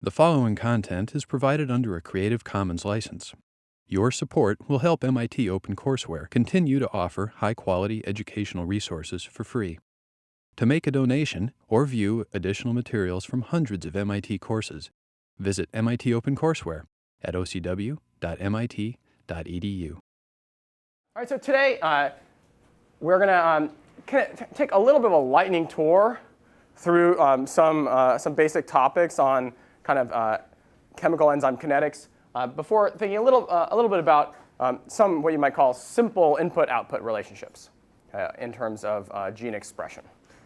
The following content is provided under a Creative Commons license. Your support will help MIT OpenCourseware continue to offer high-quality educational resources for free. To make a donation or view additional materials from hundreds of MIT courses, visit MIT OpenCourseware at ocw.mit.edu. All right, so today we're going to take a little bit of a lightning tour through some basic topics on kind of chemical enzyme kinetics before thinking a little bit about some what you might call simple input-output relationships in terms of gene expression.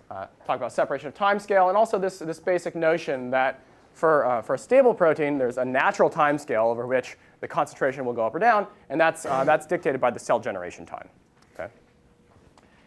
Talk about separation of timescale and also this basic notion that for a stable protein, there's a natural timescale over which the concentration will go up or down, and that's dictated by the cell generation time. Okay?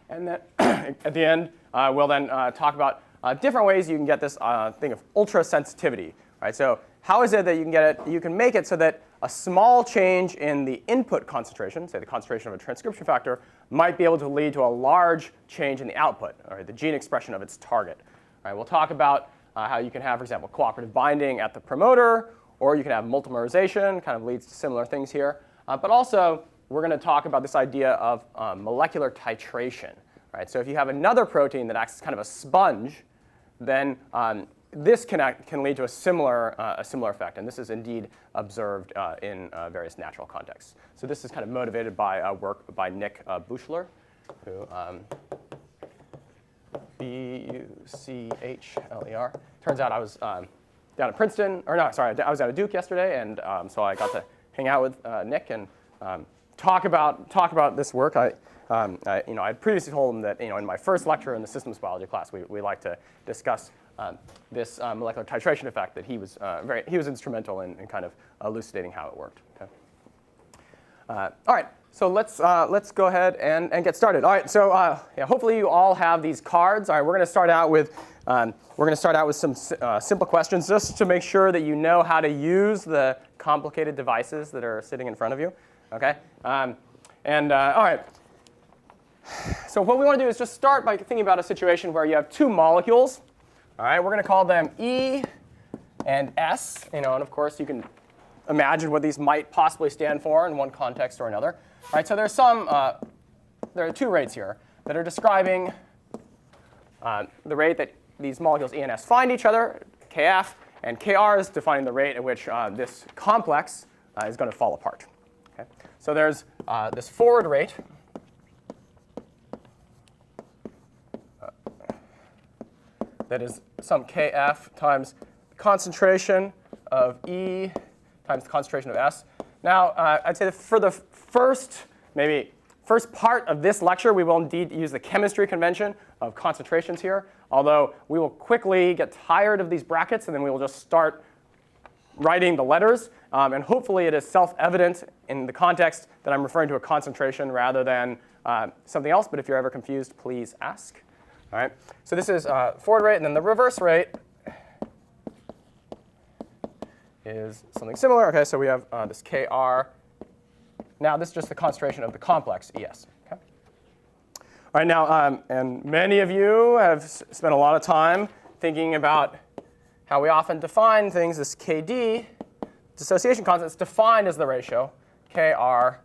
And then at the end, we'll then talk about different ways you can get this thing of ultrasensitivity. Right? So how is it that you can get it? You can make it so that a small change in the input concentration, say the concentration of a transcription factor, might be able to lead to a large change in the output, or the gene expression of its target. All right, we'll talk about how you can have, for example, cooperative binding at the promoter, or you can have multimerization, kind of leads to similar things here. But also, we're going to talk about this idea of molecular titration. Right? So if you have another protein that acts as kind of a sponge, then this can lead to a similar effect, and this is indeed observed in various natural contexts. So this is kind of motivated by work by Nick Buchler, who B-U-C-H-L-E-R. Turns out I was down at Princeton, or no, sorry, I was out of Duke yesterday, and so I got to hang out with Nick and talk about this work. I had previously told him that in my first lecture in the systems biology class, we like to discuss this molecular titration effect that he was instrumental in kind of elucidating how it worked. Okay. All right, so let's go ahead and get started. All right, so hopefully you all have these cards. All right, we're going to start out with some simple questions just to make sure that you know how to use the complicated devices that are sitting in front of you. Okay, all right. So what we want to do is just start by thinking about a situation where you have two molecules. All right, we're going to call them E and S. And of course, you can imagine what these might possibly stand for in one context or another. All right, so there are two rates here that are describing the rate that these molecules E and S find each other, Kf, and Kr is defining the rate at which this complex is going to fall apart. Okay? So there's this forward rate. That is some Kf times the concentration of E times the concentration of S. Now, I'd say that for the first part of this lecture, we will indeed use the chemistry convention of concentrations here, although we will quickly get tired of these brackets, and then we will just start writing the letters. And hopefully it is self-evident in the context that I'm referring to a concentration rather than something else. But if you're ever confused, please ask. All right, so this is forward rate, and then the reverse rate is something similar. Okay, so we have this Kr. Now this is just the concentration of the complex Es. Okay. All right, now, and many of you have spent a lot of time thinking about how we often define things. This Kd, dissociation constant, is defined as the ratio Kr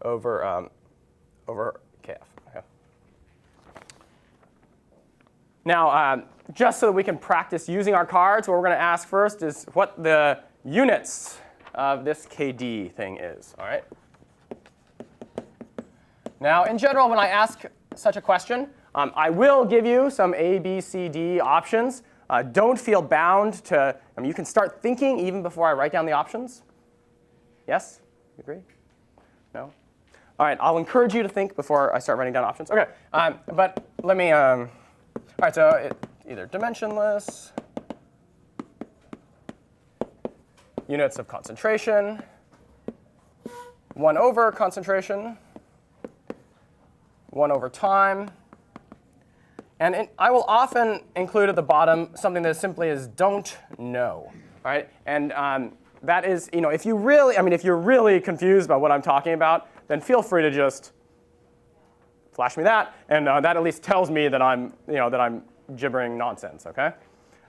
over Kf. Now, just so that we can practice using our cards, what we're going to ask first is what the units of this Kd thing is. All right. Now, in general, when I ask such a question, I will give you some A, B, C, D options. Don't feel bound to. You can start thinking even before I write down the options. Yes? You agree? No? All right. I'll encourage you to think before I start writing down options. OK. But let me. All right, so either dimensionless, units of concentration, 1 over concentration, 1 over time. And I will often include at the bottom something that simply is don't know. All right? And that is, if you're really confused about what I'm talking about, then feel free to just flash me that, and that at least tells me that I'm gibbering nonsense. Okay,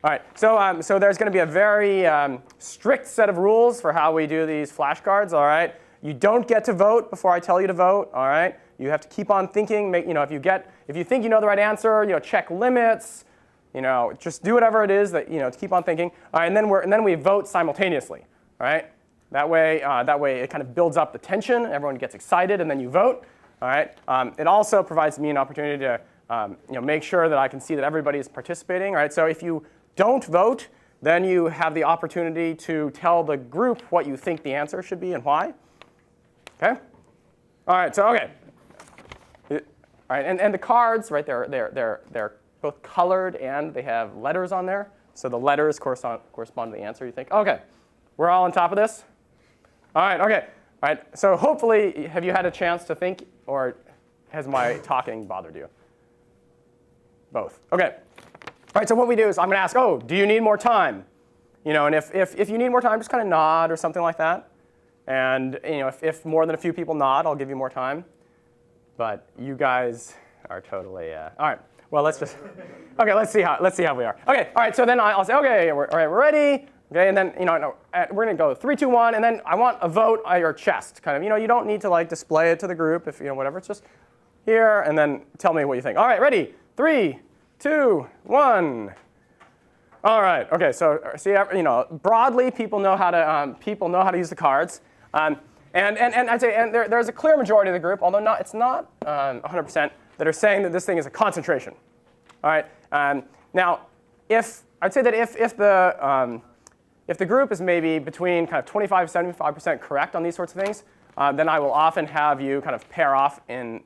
All right, so there's going to be a very strict set of rules for how we do these flashcards. All right, you don't get to vote before I tell you to vote. All right, you have to keep on thinking. If you think you know the right answer, check limits. Just do whatever it is that to keep on thinking. All right, and then we vote simultaneously. All right, that way it kind of builds up the tension. Everyone gets excited, and then you vote. All right, it also provides me an opportunity to make sure that I can see that everybody is participating. All right, so if you don't vote, then you have the opportunity to tell the group what you think the answer should be and why. Okay. All right. So okay. All right, and the cards, right? They're both colored and they have letters on there. So the letters correspond to the answer you think. Okay. We're all on top of this. All right. Okay. All right. So hopefully, have you had a chance to think, or has my talking bothered you? Both. Okay. All right, so what we do is I'm going to ask, oh, do you need more time? And if you need more time, just kind of nod or something like that. And if more than a few people nod, I'll give you more time. But you guys are totally all right. Well, let's let's see how we are. Okay. All right. So then I'll say, okay, all right, we're we're ready. Okay. And then we're going to go 3, 2, 1, and then I want a vote on your chest. Kind of. You don't need to display it to the group if whatever. It's just here, and then tell me what you think. All right. Ready? 3, 2, 1. All right. Okay. So see, broadly, people know how to use the cards, and I'd say there's a clear majority of the group, although it's not 100%, that are saying that this thing is a concentration. All right. Now, I'd say that if the group is maybe between kind of 25 and 75% correct on these sorts of things, then I will often have you kind of pair off in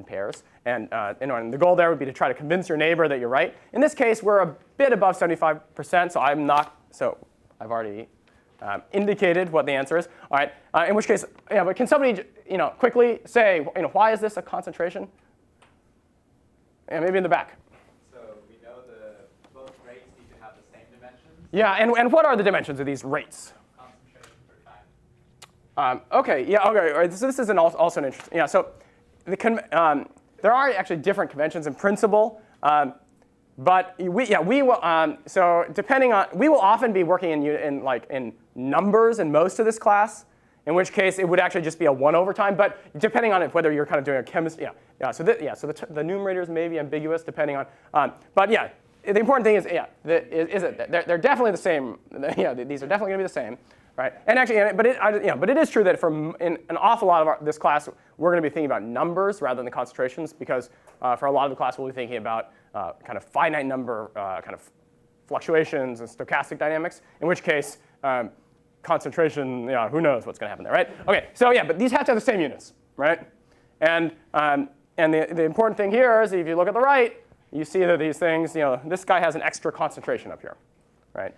pairs. And the goal there would be to try to convince your neighbor that you're right. In this case, we're a bit above 75%, so I've already indicated what the answer is. All right. In which case, but can somebody quickly say why is this a concentration? Yeah, maybe in the back. So we know both rates need to have the same dimensions. Yeah, and what are the dimensions of these rates? Concentration per time. Okay. Yeah. Okay. All right, so this is also an interesting. Yeah. So there are actually different conventions in principle, but we will. So depending on, we will often be working in numbers in most of this class, in which case it would actually just be a 1 over time. But depending on whether you're kind of doing a chemistry, So the numerators may be ambiguous depending on. But yeah, the important thing is they're definitely the same. These are definitely going to be the same. Right, and actually, but it is true that in an awful lot of this class, we're going to be thinking about numbers rather than the concentrations, because for a lot of the class, we'll be thinking about kind of finite number kind of fluctuations and stochastic dynamics. In which case, concentration, who knows what's going to happen there, right? Okay, so but these have to have the same units, right? And the important thing here is if you look at the right, you see that these things, this guy has an extra concentration up here, right?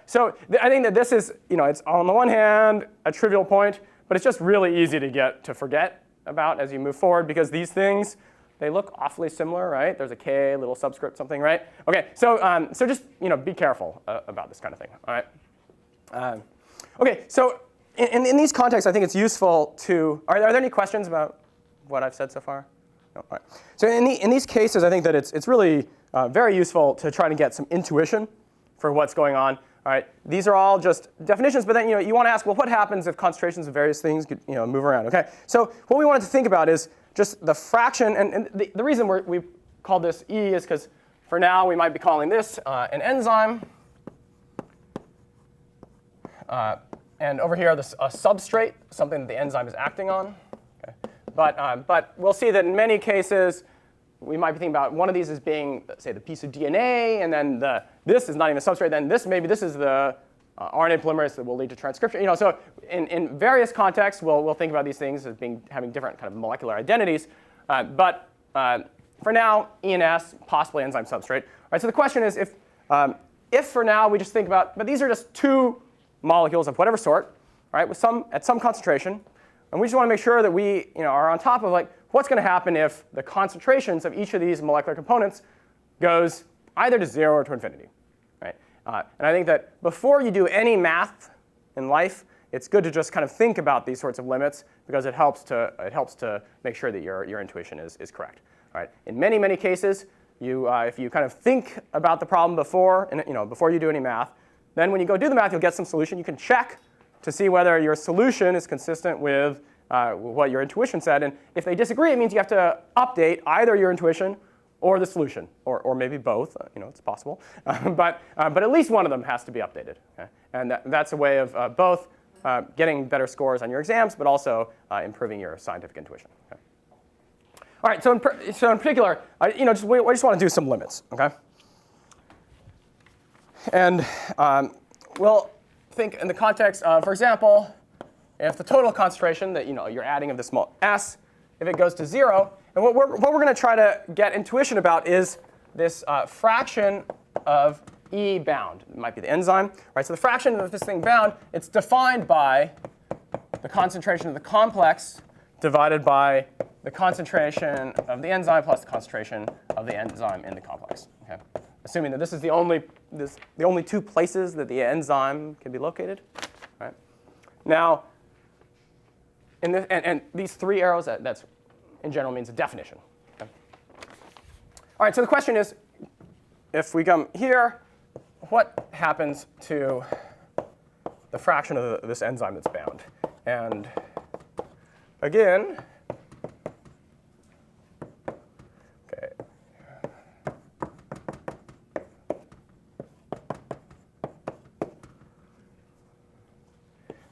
So I think that this is, it's on the one hand a trivial point, but it's just really easy to forget about as you move forward, because these things, they look awfully similar, right? There's a K, little subscript, something, right? Okay, so just be careful about this kind of thing, all right? Okay, so in these contexts, I think it's useful to. Are there any questions about what I've said so far? No, all right. So in these cases, I think that it's really very useful to try to get some intuition for what's going on. All right, these are all just definitions, but then you want to ask, well, what happens if concentrations of various things move around? Okay, so what we wanted to think about is just the fraction, and the reason we call this E is because for now we might be calling this an enzyme, and over here a substrate, something that the enzyme is acting on. Okay. But we'll see that in many cases, we might be thinking about one of these as being, say, the piece of DNA, and then this is not even a substrate. Then maybe this is the RNA polymerase that will lead to transcription. So in various contexts, we'll think about these things as having different kind of molecular identities. But for now, E and S, possibly enzyme substrate. All right. So the question is, if for now we just think about, but these are just two molecules of whatever sort, right, at some concentration, and we just want to make sure that we are on top of what's going to happen if the concentrations of each of these molecular components goes either to 0 or to infinity, right? And I think that before you do any math in life, it's good to just kind of think about these sorts of limits, because it helps to make sure that your intuition is correct. All right. In many cases, if you kind of think about the problem before, and, before you do any math, then when you go do the math, you'll get some solution. You can check to see whether your solution is consistent with what your intuition said. And if they disagree, it means you have to update either your intuition or the solution, or maybe both. It's possible. But at least one of them has to be updated. Okay? And that's a way of both getting better scores on your exams, but also improving your scientific intuition. Okay? All right. So in particular, we just want to do some limits. Okay. And we'll think in the context of, for example, if the total concentration that you're adding of this S, if it goes to 0, and what we're going to try to get intuition about is this fraction of E bound. It might be the enzyme. Right? So the fraction of this thing bound, it's defined by the concentration of the complex divided by the concentration of the enzyme plus the concentration of the enzyme in the complex. Okay? Assuming that this is the only two places that the enzyme can be located. Right? Now, and these three arrows, that's in general means a definition. Okay? All right, so the question is, if we come here, what happens to the fraction of this enzyme that's bound? And again, okay.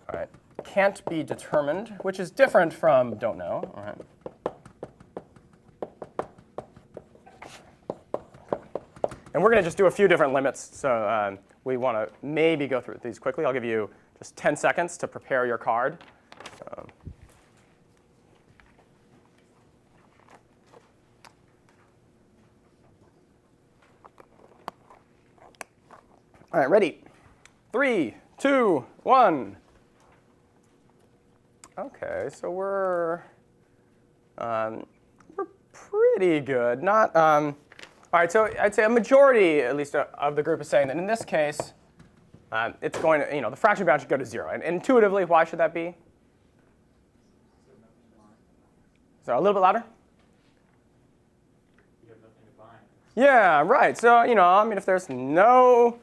All right, can't be determined, which is different from don't know. All right. And we're going to just do a few different limits. So we want to maybe go through these quickly. I'll give you just 10 seconds to prepare your card. All right, ready? 3, 2, 1. OK, so we're pretty good. Not. All right, so I'd say a majority, at least, of the group is saying that in this case, it's going to, the fraction bound should go to 0. And intuitively, why should that be? So a little bit louder? You have nothing to bind. Yeah, right. So, if there's no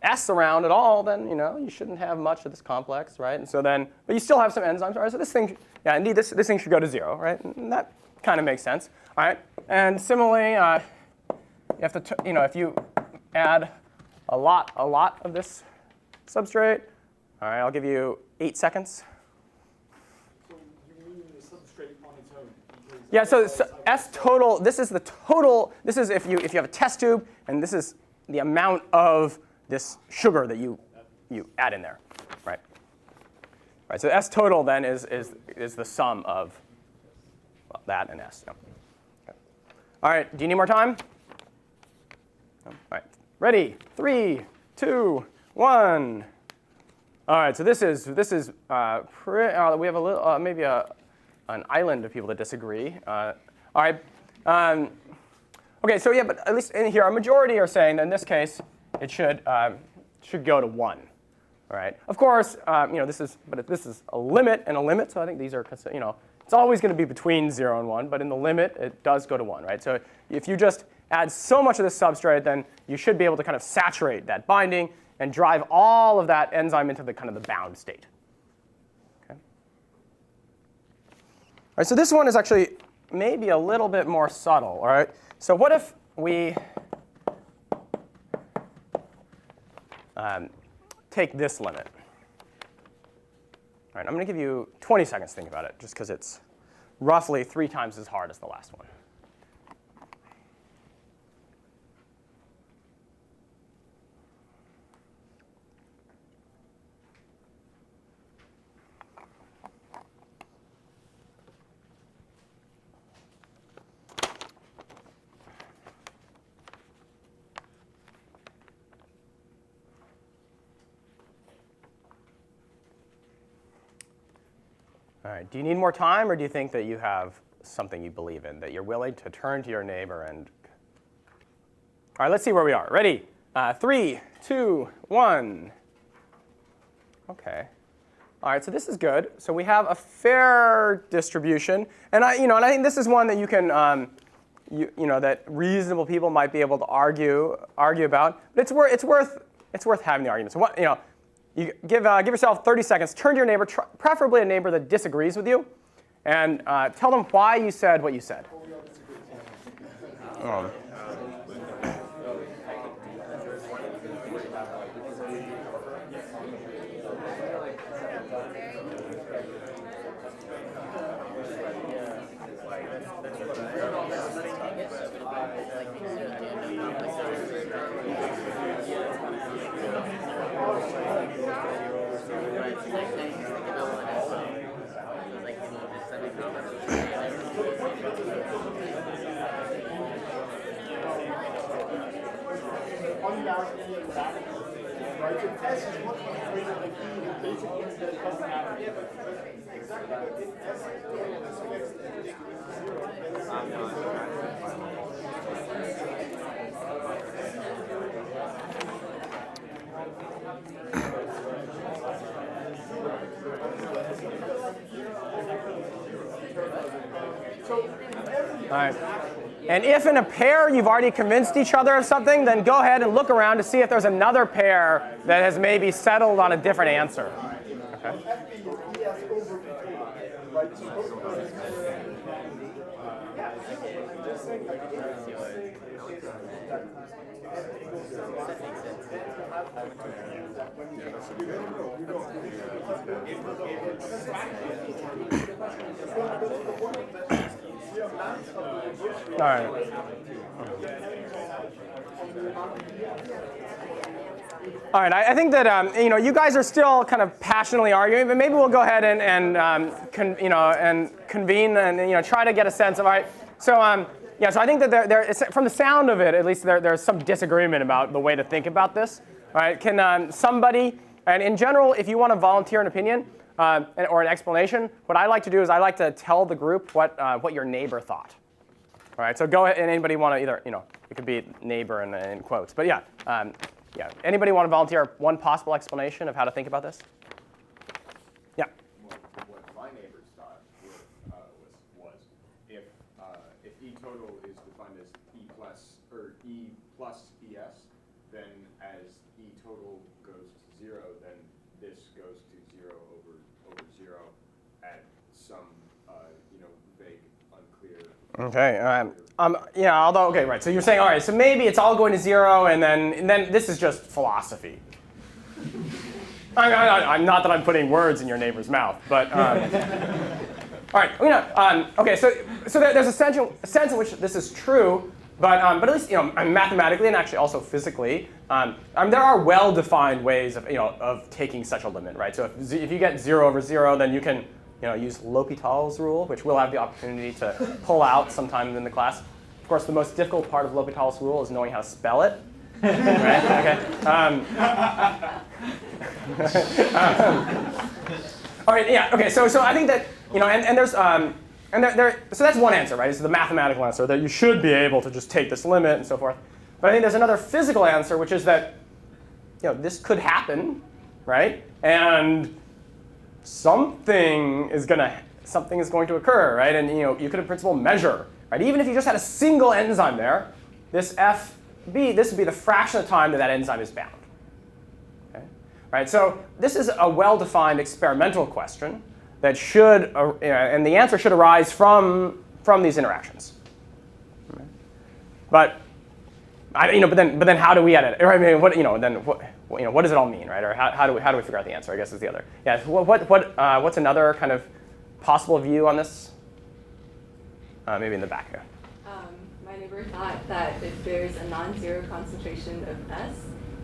S around at all, then, you shouldn't have much of this complex, right? And so then, but you still have some enzymes, right? So this thing, yeah, indeed, this thing should go to 0, right? And that kind of makes sense, all right? And similarly, you have to, if you add a lot of this substrate, all right, I'll give you 8 seconds. So you mean the substrate on its own? Yeah, so S total, this is the total, this is if you have a test tube, and this is the amount of this sugar that you add in there, right? Right, so S total then is the sum of that and S. Yeah. Okay. All right, do you need more time? All right, ready? 3, 2, 1. All right, so this is we have a little maybe an island of people that disagree. All right. OK, so yeah, but at least in here, a majority are saying that in this case it should go to 1. All right. Of course, this is a limit and a limit. So I think these are it's always going to be between 0 and 1, but in the limit it does go to 1, right? So if you just add so much of this substrate, then you should be able to kind of saturate that binding and drive all of that enzyme into the kind of the bound state. Okay. All right, so this one is actually maybe a little bit more subtle. All right. So what if we take this limit? All right, I'm going to give you 20 seconds to think about it, just because it's roughly 3 times as hard as the last one. All right, do you need more time, or do you think that you have something you believe in, that you're willing to turn to your neighbor and... All right, let's see where we are. Ready? 3, 2, 1. OK. All right, so this is good. So we have a fair distribution. And I think this is one that you can that reasonable people might be able to argue about. But it's worth having the argument. So what, you give yourself 30 seconds. Turn to your neighbor, preferably a neighbor that disagrees with you, and tell them why you said what you said. Right? So S is much greater than E, and basically means that it doesn't matter. Yeah, but exactly. But if S is greater than 6 and it equals 0, then it's All right. And if in a pair you've already convinced each other of something, then go ahead and look around to see if there's another pair that has maybe settled on a different answer. Okay. All right. All right. I think that you guys are still kind of passionately arguing, but maybe we'll go ahead and convene and try to get a sense of. All right. So so I think that from the sound of it, at least there's some disagreement about the way to think about this. All right. Can somebody, and in general, if you want to volunteer an opinion or an explanation, what I like to do is I like to tell the group what your neighbor thought. All right, so go ahead, and anybody want to either, it could be neighbor in quotes. But yeah, anybody want to volunteer one possible explanation of how to think about this? Yeah. What my neighbors thought was if E total is defined as E plus ES, then as E total goes to 0, then this goes to 0 over 0 at some vague, unclear. Okay. Okay, right. So you're saying, all right. So maybe it's all going to 0, and then this is just philosophy. I'm not that I'm putting words in your neighbor's mouth, but all right. Okay. So there's a sense in which this is true, but at least mathematically and actually also physically, there are well-defined ways of taking such a limit, right? So if you get 0 over 0, then you can use L'Hopital's rule, which we'll have the opportunity to pull out sometime in the class. Of course, the most difficult part of L'Hopital's rule is knowing how to spell it. Right? Okay. All right. Yeah. Okay. So I think that and there's so that's one answer, right? It's the mathematical answer that you should be able to just take this limit and so forth. But I think there's another physical answer, which is that this could happen, right? And something is going to occur, right? And you could in principle measure, right? Even if you just had a single enzyme there, this would be the fraction of the time that enzyme is bound. Okay? Right? So this is a well-defined experimental question that should, and the answer should arise from these interactions. Okay? But then how do we edit it? Or, I mean, what does it all mean, right? Or how do we figure out the answer? I guess is the other. Yeah. What's another kind of possible view on this? Maybe in the back here. My neighbor thought that if there's a non-zero concentration of S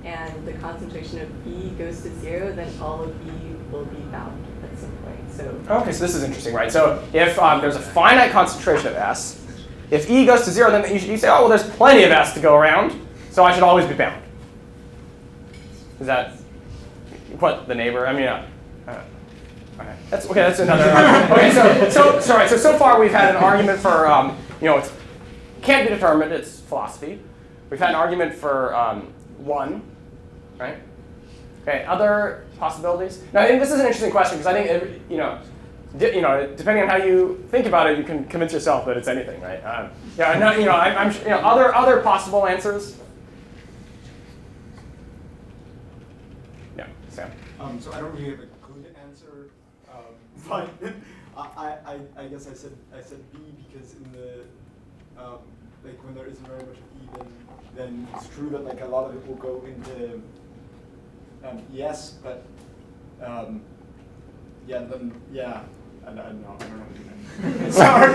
and the concentration of E goes to 0, then all of E will be bound at some point. So okay, so this is interesting, right? So if there's a finite concentration of S, if E goes to 0, then you say, oh, well, there's plenty of S to go around, so I should always be bound. Is that what the neighbor? I mean, okay. That's another. Okay, so far we've had an argument for it can't be determined. It's philosophy. We've had an argument for 1, right? Okay. Other possibilities. Now, I think this is an interesting question because I think depending on how you think about it, you can convince yourself that it's anything, right? Other possible answers. Yeah, Sam. So I don't really have a good answer, but I guess I said B because in the like when there isn't very much of E, then it's true that like a lot of it will go into ES, but I don't know what to do. Sorry.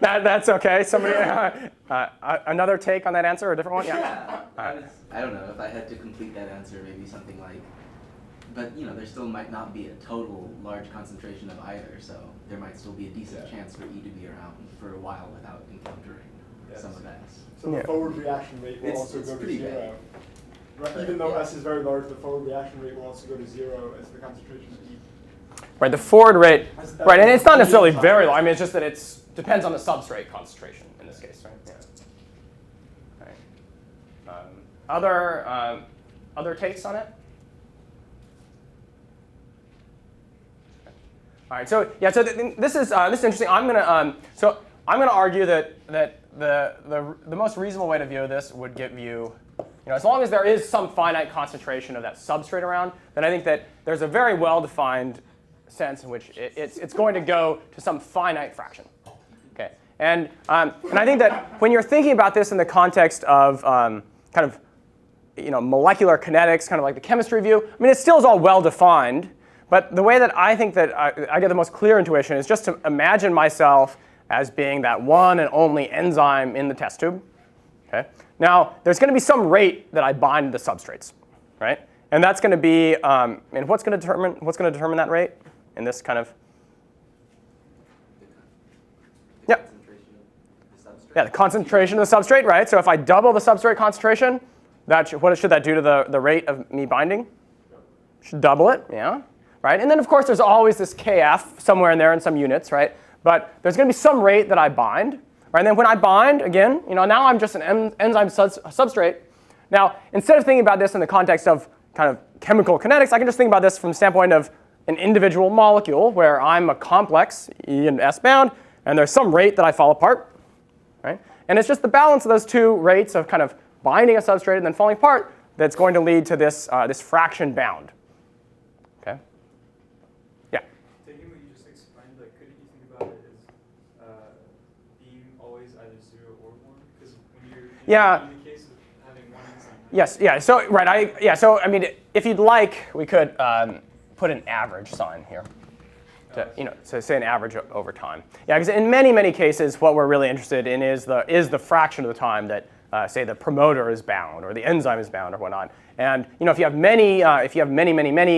That's okay. Somebody, another take on that answer, or a different one? Yeah. I don't know if I had to complete that answer, maybe something like, but there still might not be a total large concentration of either, so there might still be a decent chance for E to be around for a while without encountering some of S. So the forward reaction rate will also go to 0. Right, even though S is very large, the forward reaction rate will also go to 0 as the concentration of E. Right, the forward rate, right, and it's not necessarily very low. I mean, it's just that it depends on the substrate concentration in this case, right? Yeah. Right. Other takes on it? All right, so yeah, so this is interesting. I'm gonna argue that the most reasonable way to view this would give you, as long as there is some finite concentration of that substrate around, then I think that there's a very well-defined sense in which it's going to go to some finite fraction. Okay, and I think that when you're thinking about this in the context of kind of molecular kinetics, kind of like the chemistry view, I mean, it still is all well-defined. But the way that I think that I get the most clear intuition is just to imagine myself as being that one and only enzyme in the test tube. Okay. Now, there's going to be some rate that I bind to the substrates, right? And that's going to be, and what's going to determine that rate in this kind of? Yeah. The concentration of the substrate, right? So if I double the substrate concentration, what should that do to the rate of me binding? Should double it, yeah. Right? And then, of course, there's always this Kf somewhere in there in some units, right? But there's going to be some rate that I bind. Right? And then when I bind, again, now I'm just an enzyme substrate. Now, instead of thinking about this in the context of kind of chemical kinetics, I can just think about this from the standpoint of an individual molecule where I'm a complex, E and S bound, and there's some rate that I fall apart. Right? And it's just the balance of those two rates of kind of binding a substrate and then falling apart that's going to lead to this, this fraction bound. Okay? Yeah? Taking what you just explained, couldn't you think about it as being always either 0 or 1? Because when you're in the case of having one enzyme. Yes, yeah. So right, so I mean, if you'd like, we could put an average sign here. So say an average over time. Yeah, because in many cases, what we're really interested in is the fraction of the time that say the promoter is bound or the enzyme is bound or whatnot. And if you have many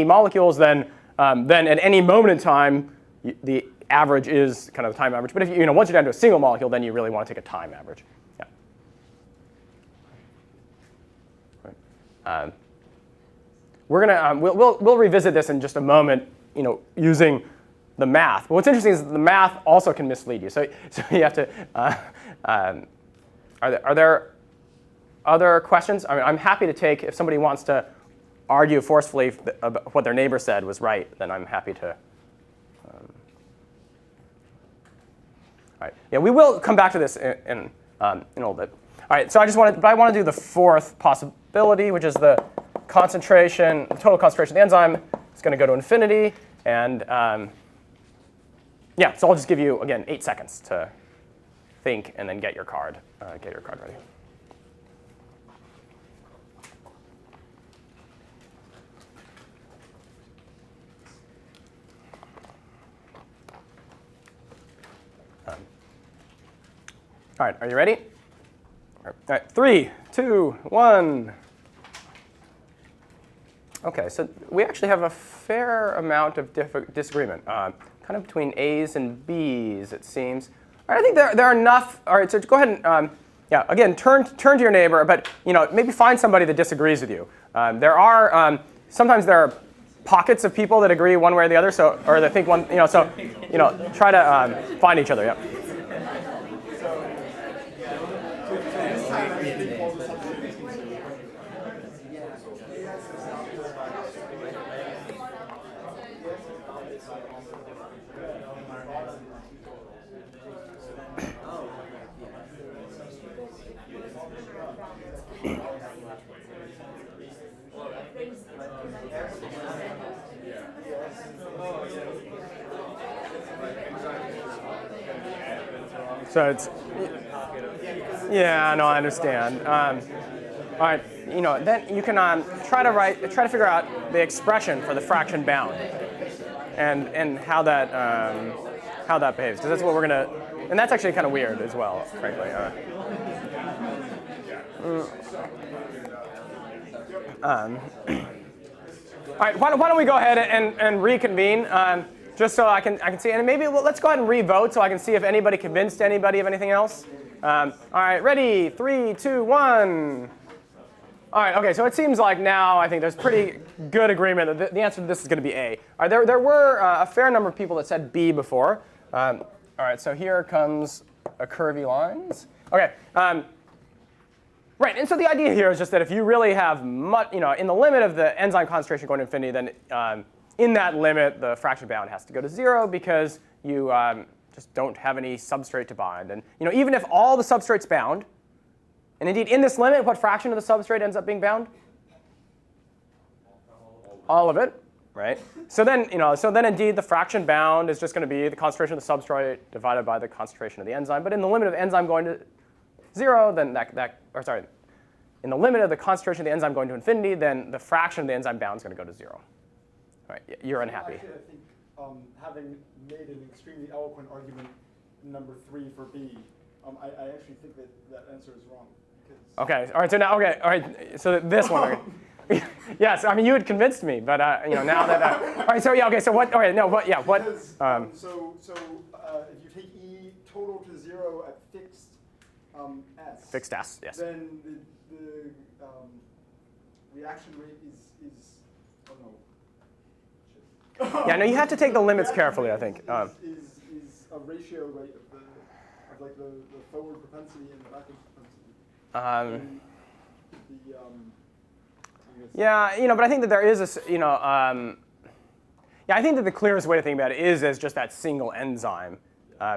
molecules, then at any moment in time, the average is kind of the time average. But if once you're down to a single molecule, then you really want to take a time average. Yeah. We're gonna we'll revisit this in just a moment. Using the math. But what's interesting is that the math also can mislead you. So you have to. Are there other questions? I mean, I'm happy to take if somebody wants to argue forcefully about what their neighbor said was right. Then I'm happy to. All right. Yeah, we will come back to this in a little bit. All right. So I want to do the fourth possibility, which is the total concentration of the enzyme is going to go to infinity, and yeah. So I'll just give you again 8 seconds to think and then get your card ready. All right, are you ready? All right, 3, 2, 1. OK, so we actually have a fair amount of disagreement, kind of between A's and B's, it seems. All right, I think there are enough. All right, so go ahead and, yeah, again, turn to your neighbor, but maybe find somebody that disagrees with you. Sometimes there are pockets of people that agree one way or the other, or that think one, try to find each other. Yeah. So it's, yeah, no, I understand. All right, then you can try to figure out the expression for the fraction bound, and how that behaves, because that's what we're gonna, and that's actually kind of weird as well, frankly. All right, why don't we go ahead and reconvene, just so I can see, and maybe let's go ahead and re-vote so I can see if anybody convinced anybody of anything else. All right, ready? 3, 2, 1. All right, okay, so it seems like now I think there's pretty good agreement that the answer to this is going to be A. All right, there were a fair number of people that said B before. All right, so here comes a curvy lines. Okay, right, and so the idea here is just that if you really have much, in the limit of the enzyme concentration going to infinity, then in that limit, the fraction bound has to go to 0 because you just don't have any substrate to bind. And even if all the substrate's bound, and indeed in this limit, what fraction of the substrate ends up being bound? All of it, right? So then, indeed the fraction bound is just going to be the concentration of the substrate divided by the concentration of the enzyme. But in the limit of the enzyme going to 0, then in the limit of the concentration of the enzyme going to infinity, then the fraction of the enzyme bound is going to go to 0. All right, you're unhappy. Actually, I think having made an extremely eloquent argument, number 3 for B, I actually think that answer is wrong. Okay. All right. So now, all right. So this one. Yes. I mean, you had convinced me, but now that. All right. So yeah. Okay. So what? All right. No. What? Yeah. What? Because, if you take E total to 0 at fixed S. Fixed S. Yes. Then the reaction rate is oh no. Yeah. No. You have to take the limits carefully, I think. Is a ratio rate of like the forward propensity and the backward propensity. Yeah, but I think that there is a, yeah, I think that the clearest way to think about it is as just that single enzyme,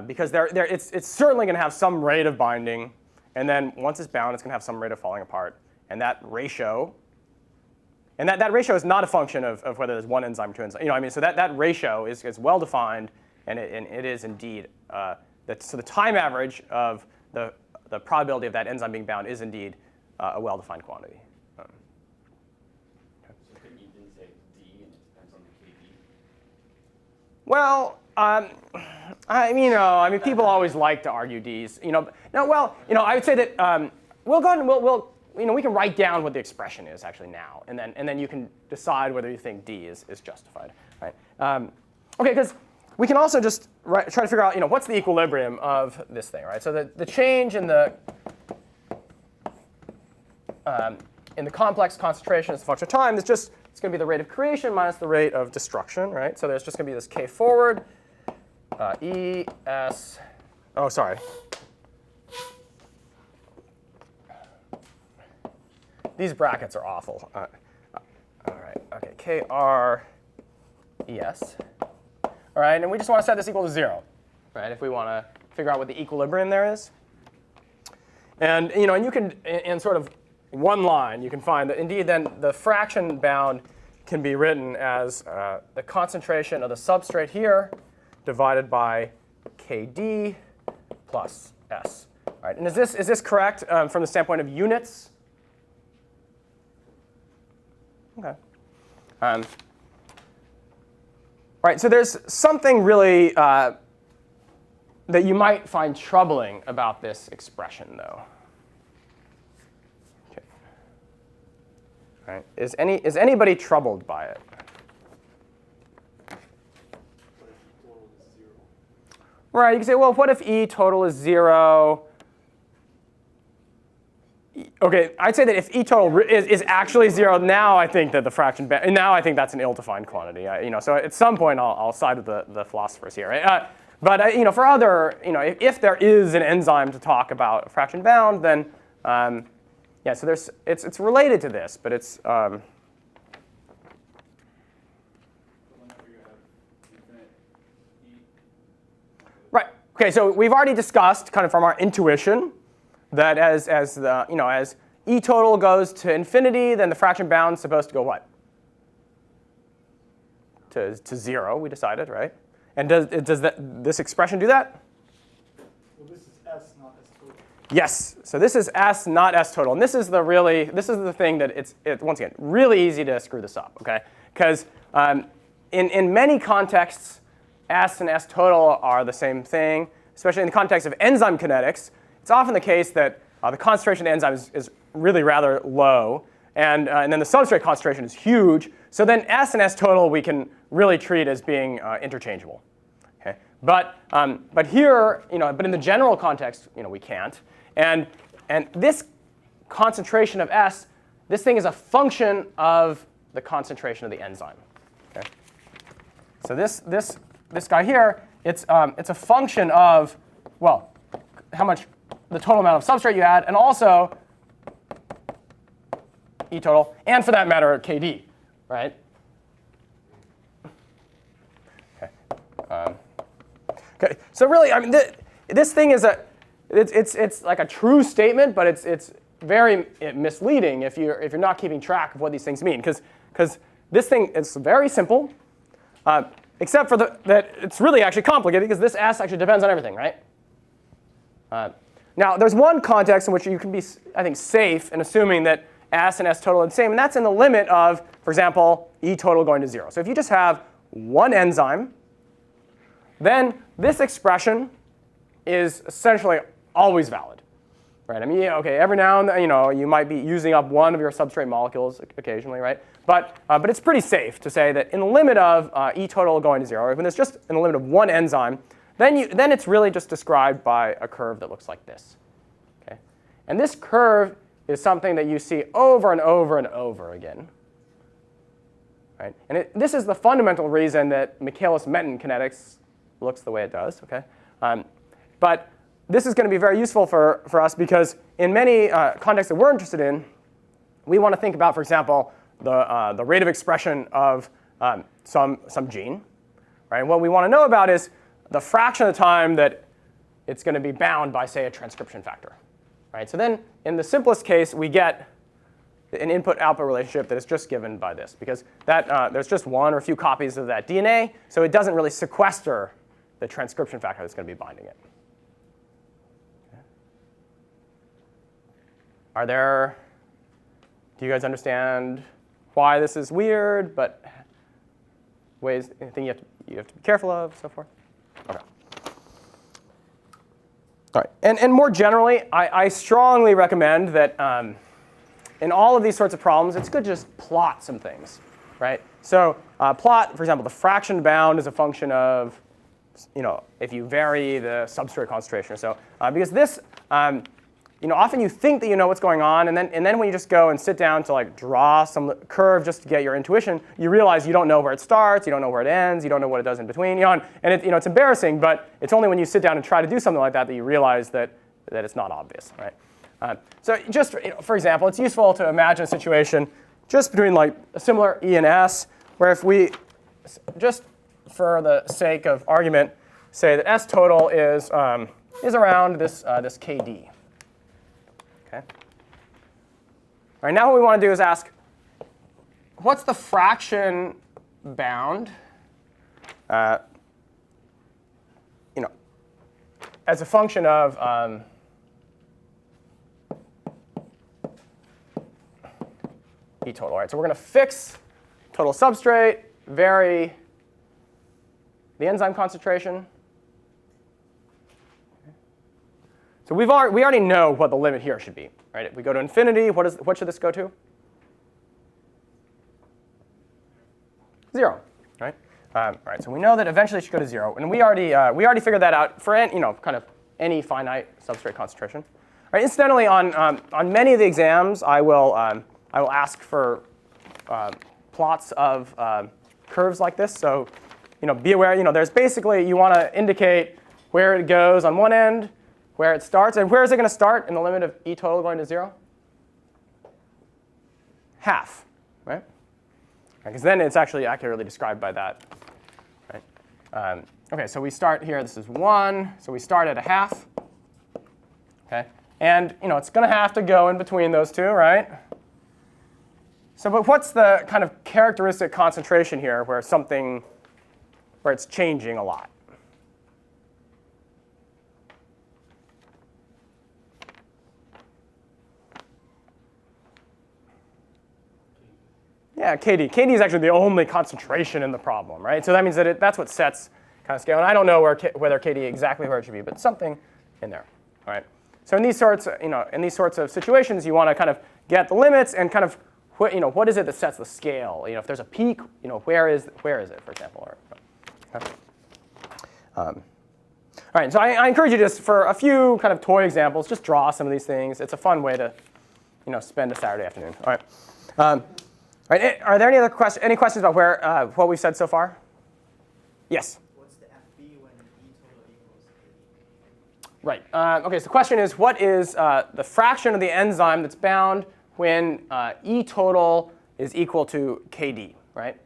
because it's certainly going to have some rate of binding, and then once it's bound, it's going to have some rate of falling apart, and that ratio, that ratio is not a function of whether there's one enzyme or two enzymes. So that ratio is well defined, and it is indeed so the time average of the probability of that enzyme being bound is indeed a well-defined quantity. So couldn't you then say D and it depends on the KD? Well, I mean, people always like to argue D's. I would say that we'll go and we can write down what the expression is actually now, and then you can decide whether you think D is justified, right? Okay, because we can also just try to figure out, what's the equilibrium of this thing, right? So the change in the complex concentration as a function of time is just, it's going to be the rate of creation minus the rate of destruction, right? So there's just going to be this K forward, E, S, oh, sorry. These brackets are awful. All right, okay, K, R, E, S. All right, and we just want to set this equal to 0, right? If we want to figure out what the equilibrium there is. And and you can, in sort of one line, you can find that indeed then the fraction bound can be written as the concentration of the substrate here divided by KD plus S. All right, and is this correct from the standpoint of units? Okay. Right, so there's something really that you might find troubling about this expression, though. Okay. Right. Is anybody troubled by it? Right, you can say, well, what if E total is 0? Okay, I'd say that if E total is actually 0, now I think that the fraction, now I think that's an ill-defined quantity. So at some point I'll side with the philosophers here. Right? But for other, if there is an enzyme to talk about fraction bound, then yeah, so it's related to this, but it's right. Okay, so we've already discussed kind of from our intuition that as E total goes to infinity, then the fraction bound is supposed to go what? to 0, we decided, right? And does this expression do that? Well, this is S, not S total. Yes. So this is S, not S total. And this is the thing that it's once again, really easy to screw this up, OK? Because in many contexts, S and S total are the same thing, especially in the context of enzyme kinetics. It's often the case that the concentration of the enzyme is really rather low, and then the substrate concentration is huge. So then S and S total we can really treat as being interchangeable. Okay? But here, but in the general context, we can't. And this concentration of S, this thing is a function of the concentration of the enzyme. Okay? So this guy here, it's a function of, well, how much the total amount of substrate you add, and also E total, and for that matter, KD, right? Okay. So really, I mean, this thing is it's like a true statement, but it's very misleading if you're not keeping track of what these things mean, because this thing is very simple, except for that it's really actually complicated because this S actually depends on everything, right? Now, there's one context in which you can be, I think, safe in assuming that S and S total are the same, and that's in the limit of, for example, E total going to 0. So if you just have one enzyme, then this expression is essentially always valid, right? I mean, OK, every now and then, you might be using up one of your substrate molecules occasionally, right? But it's pretty safe to say that in the limit of E total going to 0, when it's just in the limit of one enzyme, then it's really just described by a curve that looks like this. Okay? And this curve is something that you see over and over and over again. Right? And this is the fundamental reason that Michaelis-Menten kinetics looks the way it does. Okay? But this is going to be very useful for us because in many contexts that we're interested in, we want to think about, for example, the rate of expression of some gene. Right? And what we want to know about is the fraction of the time that it's going to be bound by, say, a transcription factor. Right? So then, in the simplest case, we get an input-output relationship that is just given by this, because there's just one or a few copies of that DNA, so it doesn't really sequester the transcription factor that's going to be binding it. Okay. Do you guys understand why this is weird, but anything you have to be careful of, so forth? Okay. All right. And more generally, I strongly recommend that in all of these sorts of problems, it's good to just plot some things, right? So plot, for example, the fraction bound is a function of, if you vary the substrate concentration or so. Because this, often you think that you know what's going on, and then when you just go and sit down to draw some curve just to get your intuition, you realize you don't know where it starts, you don't know where it ends, you don't know what it does in between, and it's embarrassing, but it's only when you sit down and try to do something like that that you realize that it's not obvious, right? So just for example, it's useful to imagine a situation just between a similar E and S, where if we just for the sake of argument say that S total is around this KD. Okay. All right, now what we want to do is ask, what's the fraction bound, as a function of E total. All right, so we're going to fix total substrate, vary the enzyme concentration. So we already know what the limit here should be, right? If we go to infinity, what should this go to? 0, right? All right, so we know that eventually it should go to 0, and we already figured that out for kind of any finite substrate concentration. All right, incidentally, on many of the exams, I will ask for plots of curves like this. So be aware. There's basically you want to indicate where it goes on one end, where it starts, and where is it going to start in the limit of E total going to 0? Half, right? Because then it's actually accurately described by that, right? OK, so we start here. This is 1, so we start at a half. OK, and it's going to have to go in between those two, right? So but what's the kind of characteristic concentration here where it's changing a lot? Yeah, KD. KD is actually the only concentration in the problem, right? So that means that that's what sets kind of scale. And I don't know whether KD exactly where it should be, but something in there, all right? So in these sorts of situations, you want to kind of get the limits and kind of what is it that sets the scale? If there's a peak, where is it, for example? All right, so I encourage you just for a few kind of toy examples, just draw some of these things. It's a fun way to spend a Saturday afternoon. All right. All right. Are there any questions about what we've said so far? Yes. What's the FB when E total equals KD? Right. OK, so the question is, what is the fraction of the enzyme that's bound when E total is equal to KD, right?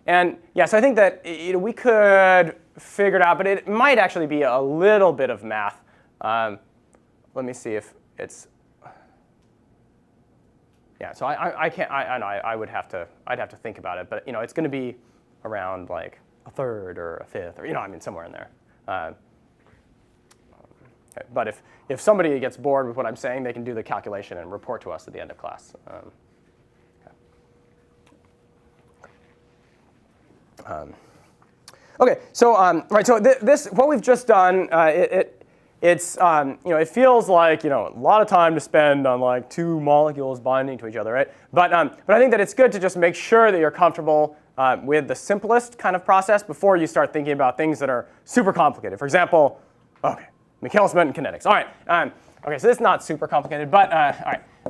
And yeah, so I think that we could figure it out, but it might actually be a little bit of math. Let me see if it's. Yeah, so I can't. I know I'd have to think about it, but it's going to be around like a third or a fifth, or somewhere in there. Okay. But if somebody gets bored with what I'm saying, they can do the calculation and report to us at the end of class. Okay, so right, so this what we've just done, it feels like a lot of time to spend on like two molecules binding to each other, right? But I think that it's good to just make sure that you're comfortable with the simplest kind of process before you start thinking about things that are super complicated. For example, okay, Michaelis-Menten kinetics. All right, okay, so this is not super complicated, but all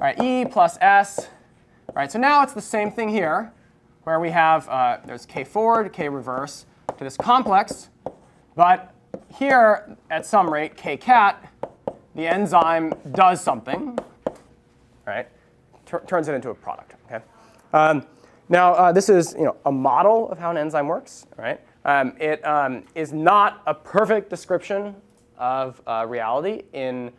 right, E plus S. All right, so now it's the same thing here, where we have there's K forward, K reverse to this complex, but here, at some rate, kcat, the enzyme does something, right? Turns it into a product. Okay. Now, this is a model of how an enzyme works. Right? It is not a perfect description of reality in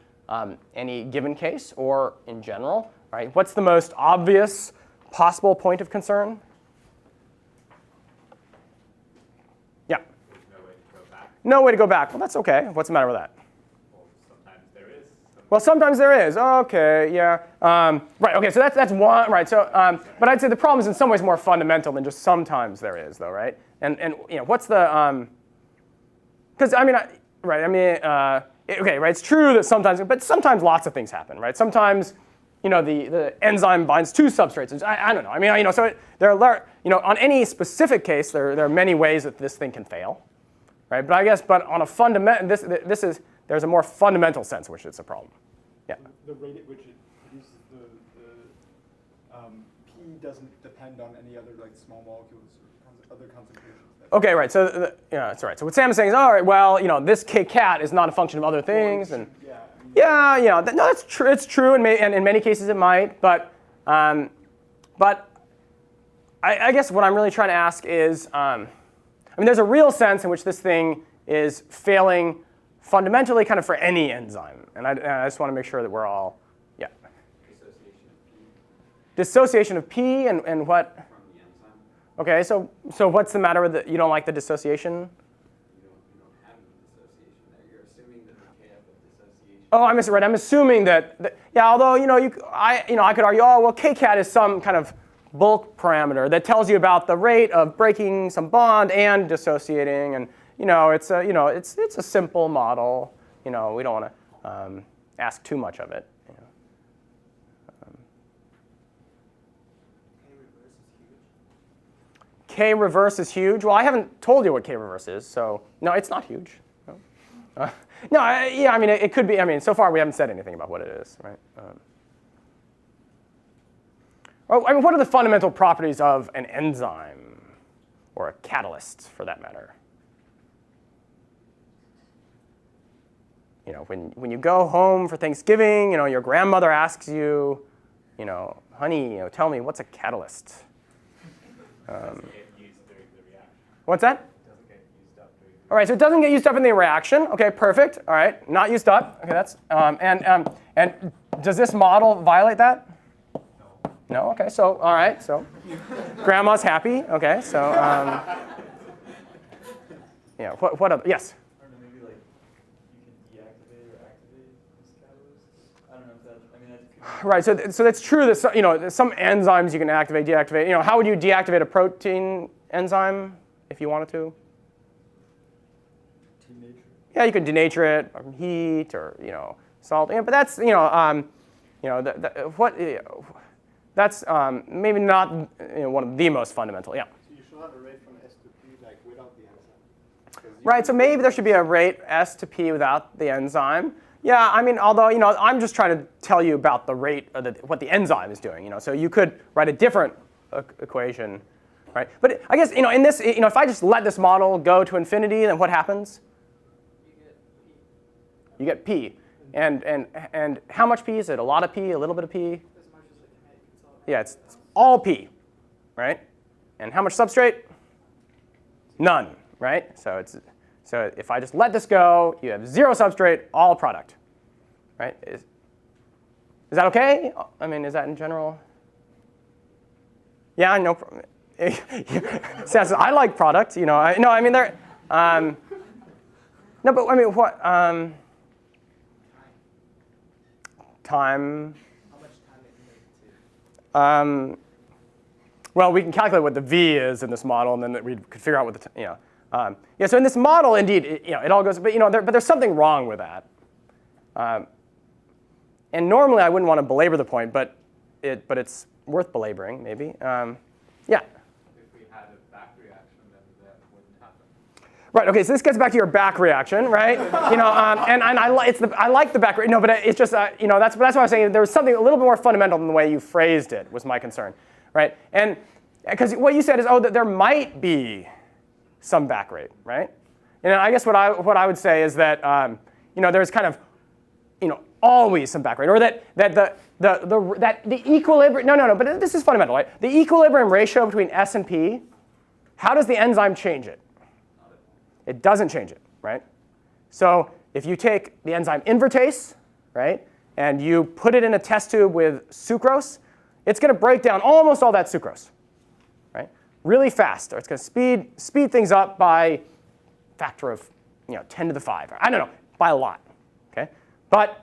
any given case or in general. Right? What's the most obvious possible point of concern? No way to go back. Well, that's OK. What's the matter with that? Well, sometimes there is. Well, sometimes there is. OK, yeah. Right. OK, so that's one. Right. So, but I'd say the problem is in some ways more fundamental than just sometimes there is, though, right? And what's the? Because OK, right. It's true that sometimes, but sometimes lots of things happen, right? Sometimes, the enzyme binds two substrates. I don't know. So there are, on any specific case, there are many ways that this thing can fail. Right? But on a fundamental, there's a more fundamental sense in which it's a problem. Yeah. The rate at which it produces the P doesn't depend on any other like small molecules or other concentrations. OK, right. So that's right. So what Sam is saying is, all right, well, this kcat is not a function of other things, and no, that's true. It's true, and in many cases it might, but I guess what I'm really trying to ask is. There's a real sense in which this thing is failing fundamentally kind of for any enzyme. And I just want to make sure that we're all, yeah. Dissociation of P and what? From the enzyme. OK, so what's the matter with you don't like the dissociation? You don't have any dissociation there. You're assuming that the KF of dissociation. Oh, I'm assuming that yeah, although, I could argue, oh, well, kcat is some kind of bulk parameter that tells you about the rate of breaking some bond and dissociating, and it's a simple model. We don't want to ask too much of it. K reverse is huge. Well, I haven't told you what K reverse is, so no, it's not huge. No, it could be. So far we haven't said anything about what it is, right? What are the fundamental properties of an enzyme, or a catalyst, for that matter? When you go home for Thanksgiving, your grandmother asks you, honey, tell me, what's a catalyst? Doesn't get used during the reaction. What's that? It doesn't get used up during the All right, so it doesn't get used up in the reaction. OK, perfect. All right, not used up. OK, that's and does this model violate that? No? Okay, so, all right, so grandma's happy. Okay, so, yeah, what other, yes? I don't know, maybe like you can deactivate or activate this catalyst. I don't know if that, I mean, that could Right, so that's true that some enzymes you can activate, deactivate. How would you deactivate a protein enzyme if you wanted to? denature. Yeah, you can denature it from heat or salt. But that's that's maybe not one of the most fundamental. Yeah. So you should have a rate from S to P like without the enzyme. Right. So maybe there should be a rate S to P without the enzyme. Yeah. I mean, although I'm just trying to tell you about the rate of what the enzyme is doing. So you could write a different equation, right? But I guess in this, if I just let this model go to infinity, then what happens? You get P. And how much P is it? A lot of P? A little bit of P? Yeah, it's all P, right? And how much substrate? None, right? So if I just let this go, you have 0 substrate, all product, right? Is that okay? I mean, is that in general? Yeah, no problem. Says I like product, No, I mean there. No, but I mean what? Time. How much time it takes to? Well, we can calculate what the v is in this model, and then we could figure out what the yeah. So in this model, indeed, it all goes. But but there's something wrong with that. And normally I wouldn't want to belabor the point, but it's worth belaboring maybe. Yeah. If we had a back reaction, then that wouldn't happen. Right. Okay. So this gets back to your back reaction, right? And I like the back. No, but it's just that's why I was saying there was something a little bit more fundamental than the way you phrased it was my concern, right? And because what you said is that there might be some back rate, right? And I guess what I would say is that there's kind of always some back rate, or that the equilibrium. No. But this is fundamental, right? The equilibrium ratio between S and P. How does the enzyme change it? It doesn't change it, right? So if you take the enzyme invertase, right, and you put it in a test tube with sucrose, it's going to break down almost all that sucrose, right? Really fast, or it's going to speed things up by a factor of 10 to the 5. I don't know, by a lot, okay? But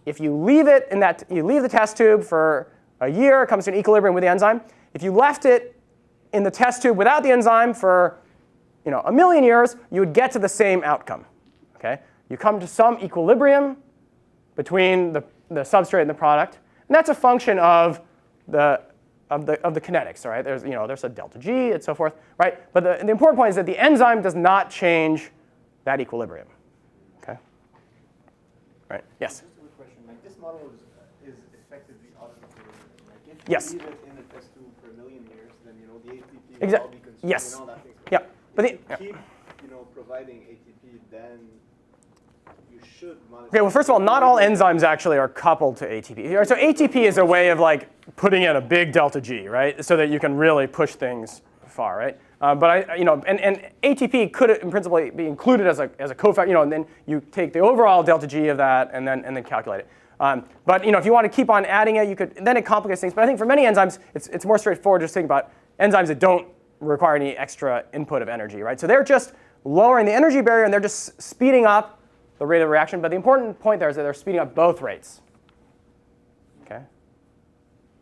if you leave it you leave the test tube for a year, it comes to an equilibrium with the enzyme. If you left it in the test tube without the enzyme for 1,000,000 years, you would get to the same outcome. Okay? You come to some equilibrium between the substrate and the product, and that's a function of the kinetics. All right? There's a delta G and so forth, right? But the important point is that the enzyme does not change that equilibrium. Okay? Right? Yes. Just a question. Like this model is effectively automated. Like if you Yes. leave it in the test tube for 1,000,000 years, then the ATP will Exact- all be consumed yes. and all that things. Yeah. But If the, you keep providing ATP, then you should monitor. okay, well, first of all, not all enzymes actually are coupled to ATP. So ATP is a way of putting in a big delta G, right? So that you can really push things far, right? But and ATP could in principle be included as a cofactor, and then you take the overall delta G of that and then calculate it. But if you want to keep on adding it, you could. Then it complicates things. But I think for many enzymes, it's more straightforward. Just think about enzymes that don't require any extra input of energy, right? So they're just lowering the energy barrier, and they're just speeding up the rate of reaction. But the important point there is that they're speeding up both rates. Okay.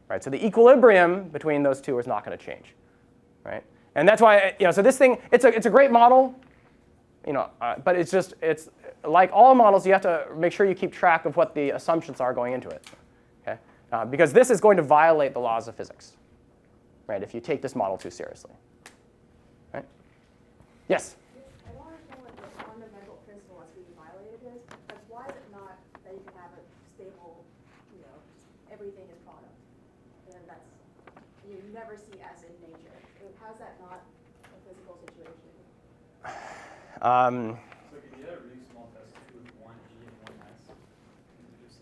Right. So the equilibrium between those two is not going to change, right? And that's why so this thing it's a great model, but it's like all models, you have to make sure you keep track of what the assumptions are going into it, okay? Because this is going to violate the laws of physics, right? If you take this model too seriously, right? Yes. I don't understand what the fundamental principle that's being violated is. Like, why is it not that you can have a stable, everything is product, and that's you never see S in nature. How's that not a physical situation? So if you had a really small test tube with 1 G and 1 S, you just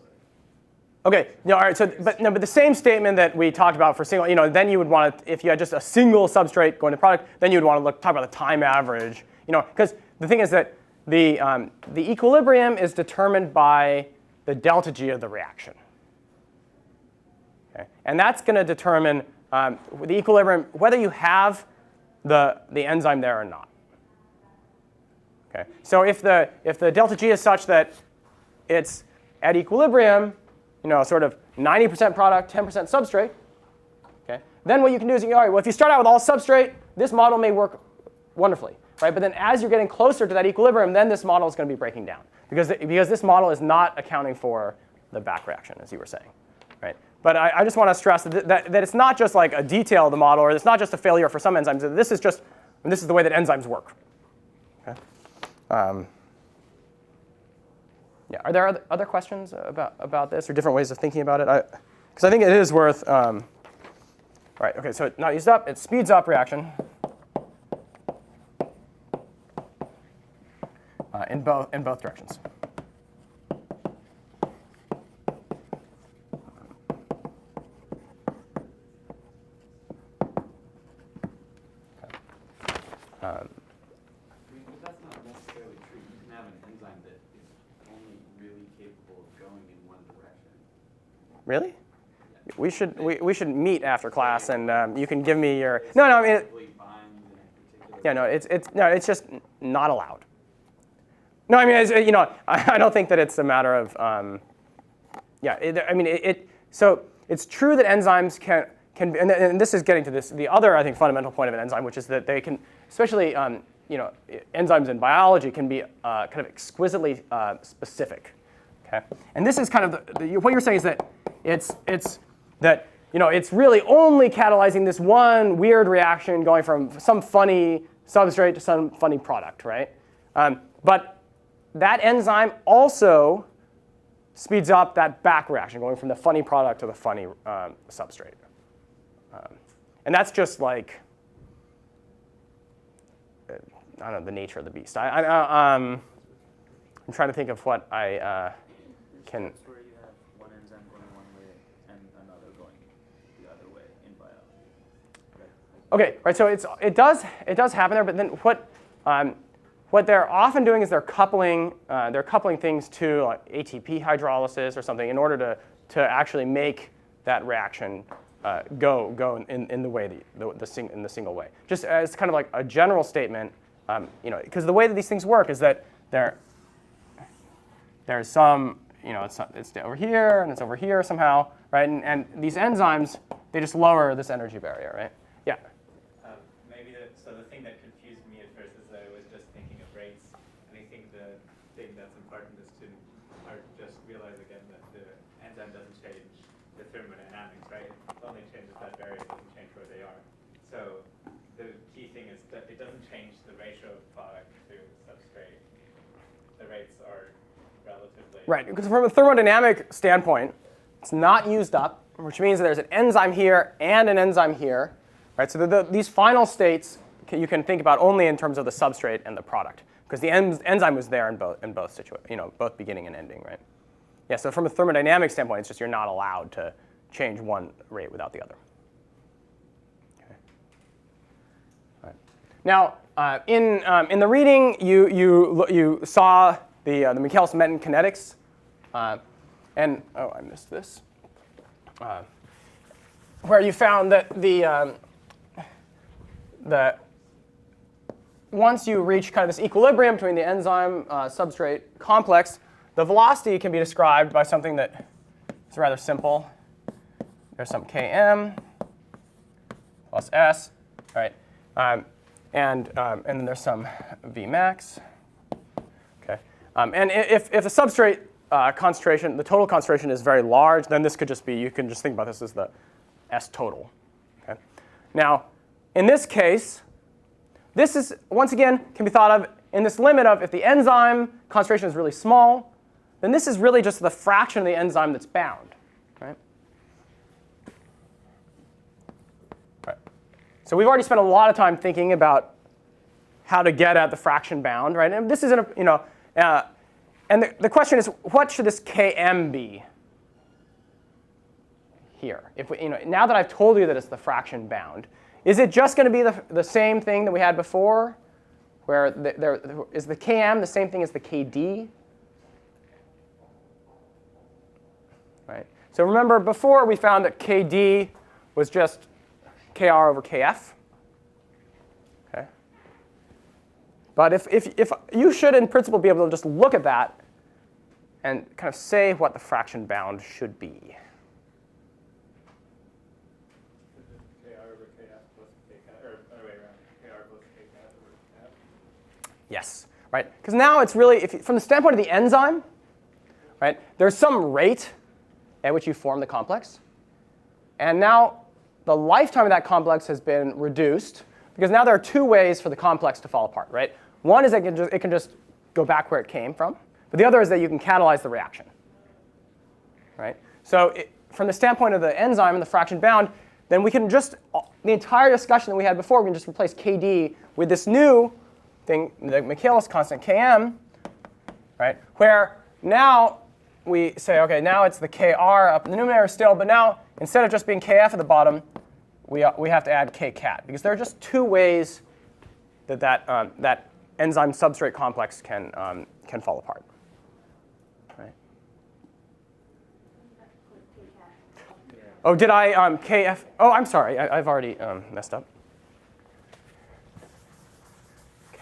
Okay. All right. So, but the same statement that we talked about for single, then you would want to, if you had just a single substrate going to product, then you would want to talk about the time average, because the thing is that the equilibrium is determined by the delta G of the reaction. Okay. And that's going to determine the equilibrium, whether you have the enzyme there or not. Okay. So if the delta G is such that it's at equilibrium, sort of 90% product, 10% substrate, okay, then what you can do is, all right, well, if you start out with all substrate, this model may work wonderfully, right? But then as you're getting closer to that equilibrium, then this model is going to be breaking down because this model is not accounting for the back reaction, as you were saying, right? But I just want to stress that it's not just like a detail of the model, or it's not just a failure for some enzymes. This is the way that enzymes work. Okay. Yeah. Are there other questions about this, or different ways of thinking about it? Because I think it is worth. Right. Okay. So it's not used up. It speeds up reaction in both directions. That's not necessarily true. You can have an enzyme that is only really capable of going in one direction. Really? We should meet after class, and you can give me your. No, I mean. Yeah, no, it's just not allowed. No, I mean, I don't think that it's a matter of. So it's true that enzymes can, and this is getting to the other, I think, fundamental point of an enzyme, which is that they can, especially enzymes in biology can be kind of exquisitely specific. Okay, and this is kind of what you're saying is that it's really only catalyzing this one weird reaction going from some funny substrate to some funny product, right? But that enzyme also speeds up that back reaction going from the funny product to the funny substrate. And that's just like, I don't know, the nature of the beast. I'm trying to think of what I can. Where you have one enzyme going one way and another going the other way in biology. Right? Okay, right. So it does happen there, but then what they're often doing is they're coupling things to like ATP hydrolysis or something in order to actually make that reaction go in the way in the single way. Just as kind of like a general statement, because the way that these things work is that there's some, it's over here and it's over here somehow, right? And these enzymes, they just lower this energy barrier, right? Yeah. So the thing that confused me at first is that I was just thinking of rates, and I think the thing that's important is to just realize again that the enzyme doesn't change the thermodynamics, right? It only changes that barrier, it doesn't change where they are. So the key thing is that it doesn't change the ratio of product to substrate. The rates are relatively right. Because from a thermodynamic standpoint, it's not used up, which means that there's an enzyme here and an enzyme here, right? So these final states you can think about only in terms of the substrate and the product, because the enzyme was there in both situations, both beginning and ending, right? Yeah. So from a thermodynamic standpoint, it's just you're not allowed to change one rate without the other. Okay. All right. Now, in the reading, you saw the Michaelis-Menten kinetics, and I missed this, where you found that the once you reach kind of this equilibrium between the enzyme substrate complex, the velocity can be described by something that is rather simple. There's some Km plus S, right? And then there's some Vmax. Okay. And if the substrate concentration, the total concentration is very large, then this could just be, you can just think about this as the S total. Okay. Now, in this case, this is, once again, can be thought of in this limit of if the enzyme concentration is really small, then this is really just the fraction of the enzyme that's bound. Right? Right. So we've already spent a lot of time thinking about how to get at the fraction bound, right? And this is and the question is, what should this Km be here? If we, now that I've told you that it's the fraction bound, is it just going to be the same thing that we had before, where is the Km the same thing as the Kd? Right. So remember, before we found that KD was just KR over KF. Okay. But if you should, in principle, be able to just look at that and kind of say what the fraction bound should be. Yes, right? Because now it's really, from the standpoint of the enzyme, right, there's some rate at which you form the complex. And now the lifetime of that complex has been reduced, because now there are two ways for the complex to fall apart, right? One is that it can just go back where it came from. But the other is that you can catalyze the reaction, right? So from the standpoint of the enzyme and the fraction bound, then we can just, the entire discussion that we had before, we can just replace KD with this new thing, the Michaelis constant Km, right? Where now we say, OK, now it's the Kr up in the numerator still. But now, instead of just being Kf at the bottom, we have to add Kcat. Because there are just two ways that that enzyme substrate complex can fall apart. Right? Oh, did I Kf? Oh, I'm sorry. I've already messed up.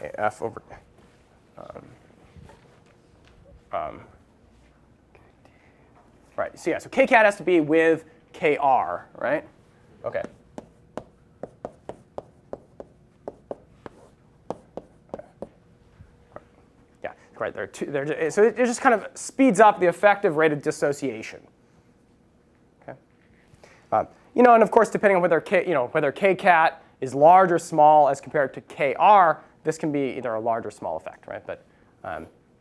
Kf over right. So yeah. So Kcat has to be with Kr, right? OK. Yeah. Right. There are two. So it just kind of speeds up the effective rate of dissociation. Okay. And of course, depending on whether whether Kcat is large or small as compared to Kr, this can be either a large or small effect, right?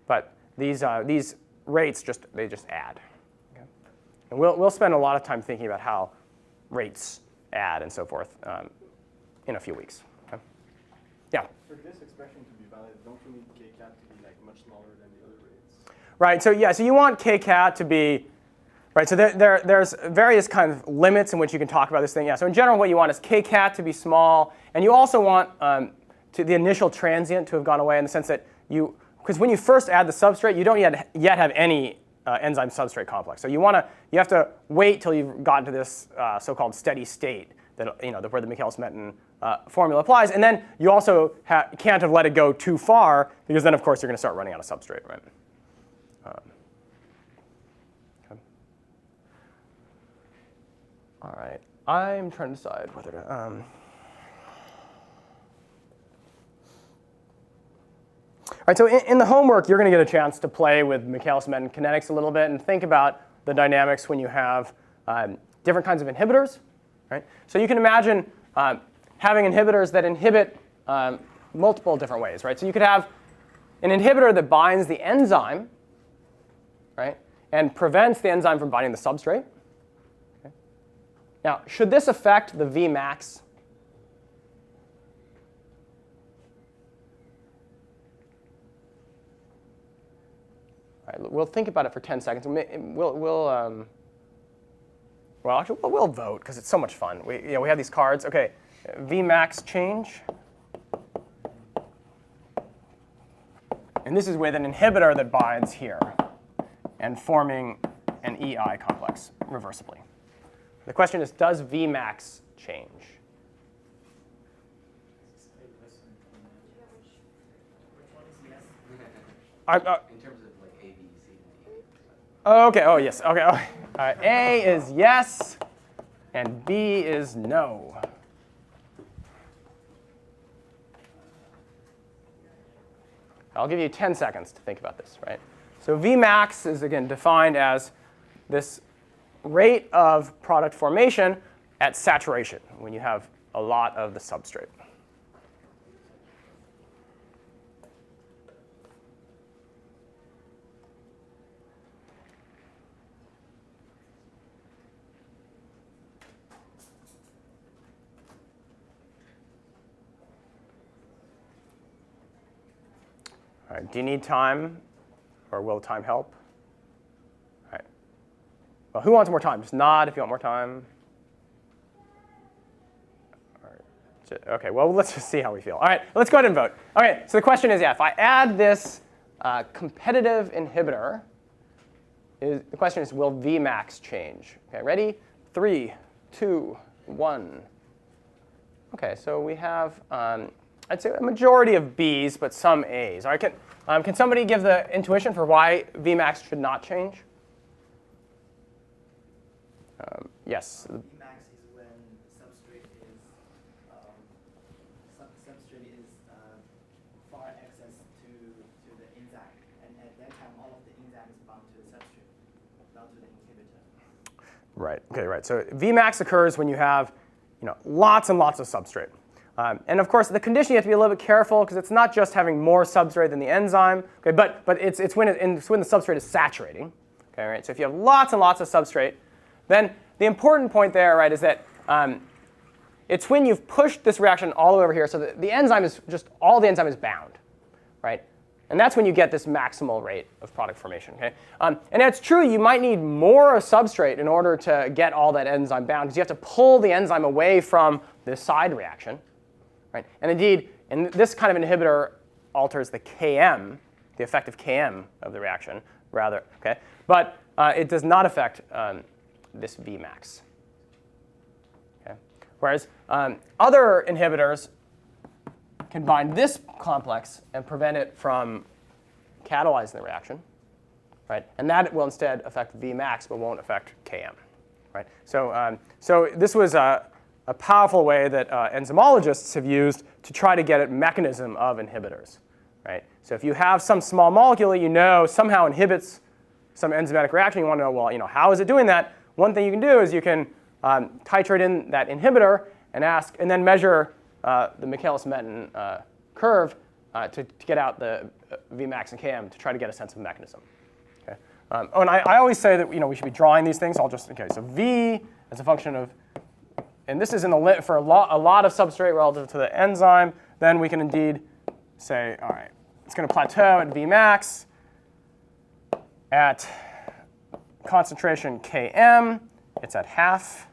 But these rates just add. Okay? And we'll spend a lot of time thinking about how rates add and so forth in a few weeks. Okay? Yeah. For this expression to be valid, don't you need Kcat to be like much smaller than the other rates? Right. So yeah. So you want Kcat to be right. So there's various kinds of limits in which you can talk about this thing. Yeah. So in general, what you want is Kcat to be small, and you also want to the initial transient to have gone away in the sense that because when you first add the substrate, you don't yet have any enzyme substrate complex. So you have to wait till you've gotten to this so-called steady state that where the Michaelis-Menten formula applies, and then you also can't have let it go too far, because then of course you're going to start running out of substrate, right? Okay. All right, I'm trying to decide whether to. All right, so in the homework, you're going to get a chance to play with Michaelis-Menten kinetics a little bit and think about the dynamics when you have different kinds of inhibitors. Right? So you can imagine having inhibitors that inhibit multiple different ways. Right? So you could have an inhibitor that binds the enzyme, right, and prevents the enzyme from binding the substrate. Okay. Now, should this affect the Vmax? All right, we'll think about it for 10 seconds. We'll vote because it's so much fun. We have these cards. OK, Vmax change. And this is with an inhibitor that binds here and forming an EI complex reversibly. The question is, does Vmax change? In terms of like A, B, C, and D. OK. Oh, yes. OK. A is yes, and B is no. I'll give you 10 seconds to think about this, right? So Vmax is, again, defined as this rate of product formation at saturation, when you have a lot of the substrate. All right, do you need time, or will time help? All right. Well, who wants more time? Just nod if you want more time. All right. OK, well, let's just see how we feel. All right, let's go ahead and vote. OK, so the question is, if I add this competitive inhibitor, the question is, will Vmax change? Okay, ready? 3, 2, 1. Okay, so we have, I'd say a majority of B's, but some A's. All right, can somebody give the intuition for why Vmax should not change? Yes. Vmax is when substrate is far access to the enzyme, and at that time all of the enzyme is bound to the substrate, not to the inhibitor. Right. Okay. Right. So Vmax occurs when you have, lots and lots of substrate. And of course, the condition you have to be a little bit careful because it's not just having more substrate than the enzyme. Okay, but it's when it's when the substrate is saturating. Okay. Right. So if you have lots and lots of substrate, then the important point there, right, is that it's when you've pushed this reaction all the way over here, so the enzyme is just all the enzyme is bound, right? And that's when you get this maximal rate of product formation. Okay? And it's true, you might need more substrate in order to get all that enzyme bound, because you have to pull the enzyme away from this side reaction, right? And indeed, this kind of inhibitor alters the Km, the effective Km of the reaction, rather. Okay? But it does not affect this Vmax. Okay? Whereas other inhibitors can bind this complex and prevent it from catalyzing the reaction, right? And that will instead affect Vmax, but won't affect Km, right? So, so this was a powerful way that enzymologists have used to try to get at mechanism of inhibitors, right? So if you have some small molecule that you know somehow inhibits some enzymatic reaction, you want to know, well, how is it doing that? One thing you can do is you can titrate in that inhibitor and then measure the Michaelis-Menten curve to get out the Vmax and Km to try to get a sense of mechanism. Okay? Oh, and I always say that we should be drawing these things. So V as a function of, and this is in the for a lot of substrate relative to the enzyme. Then we can indeed say, all right, it's going to plateau at Vmax at concentration Km. It's at half.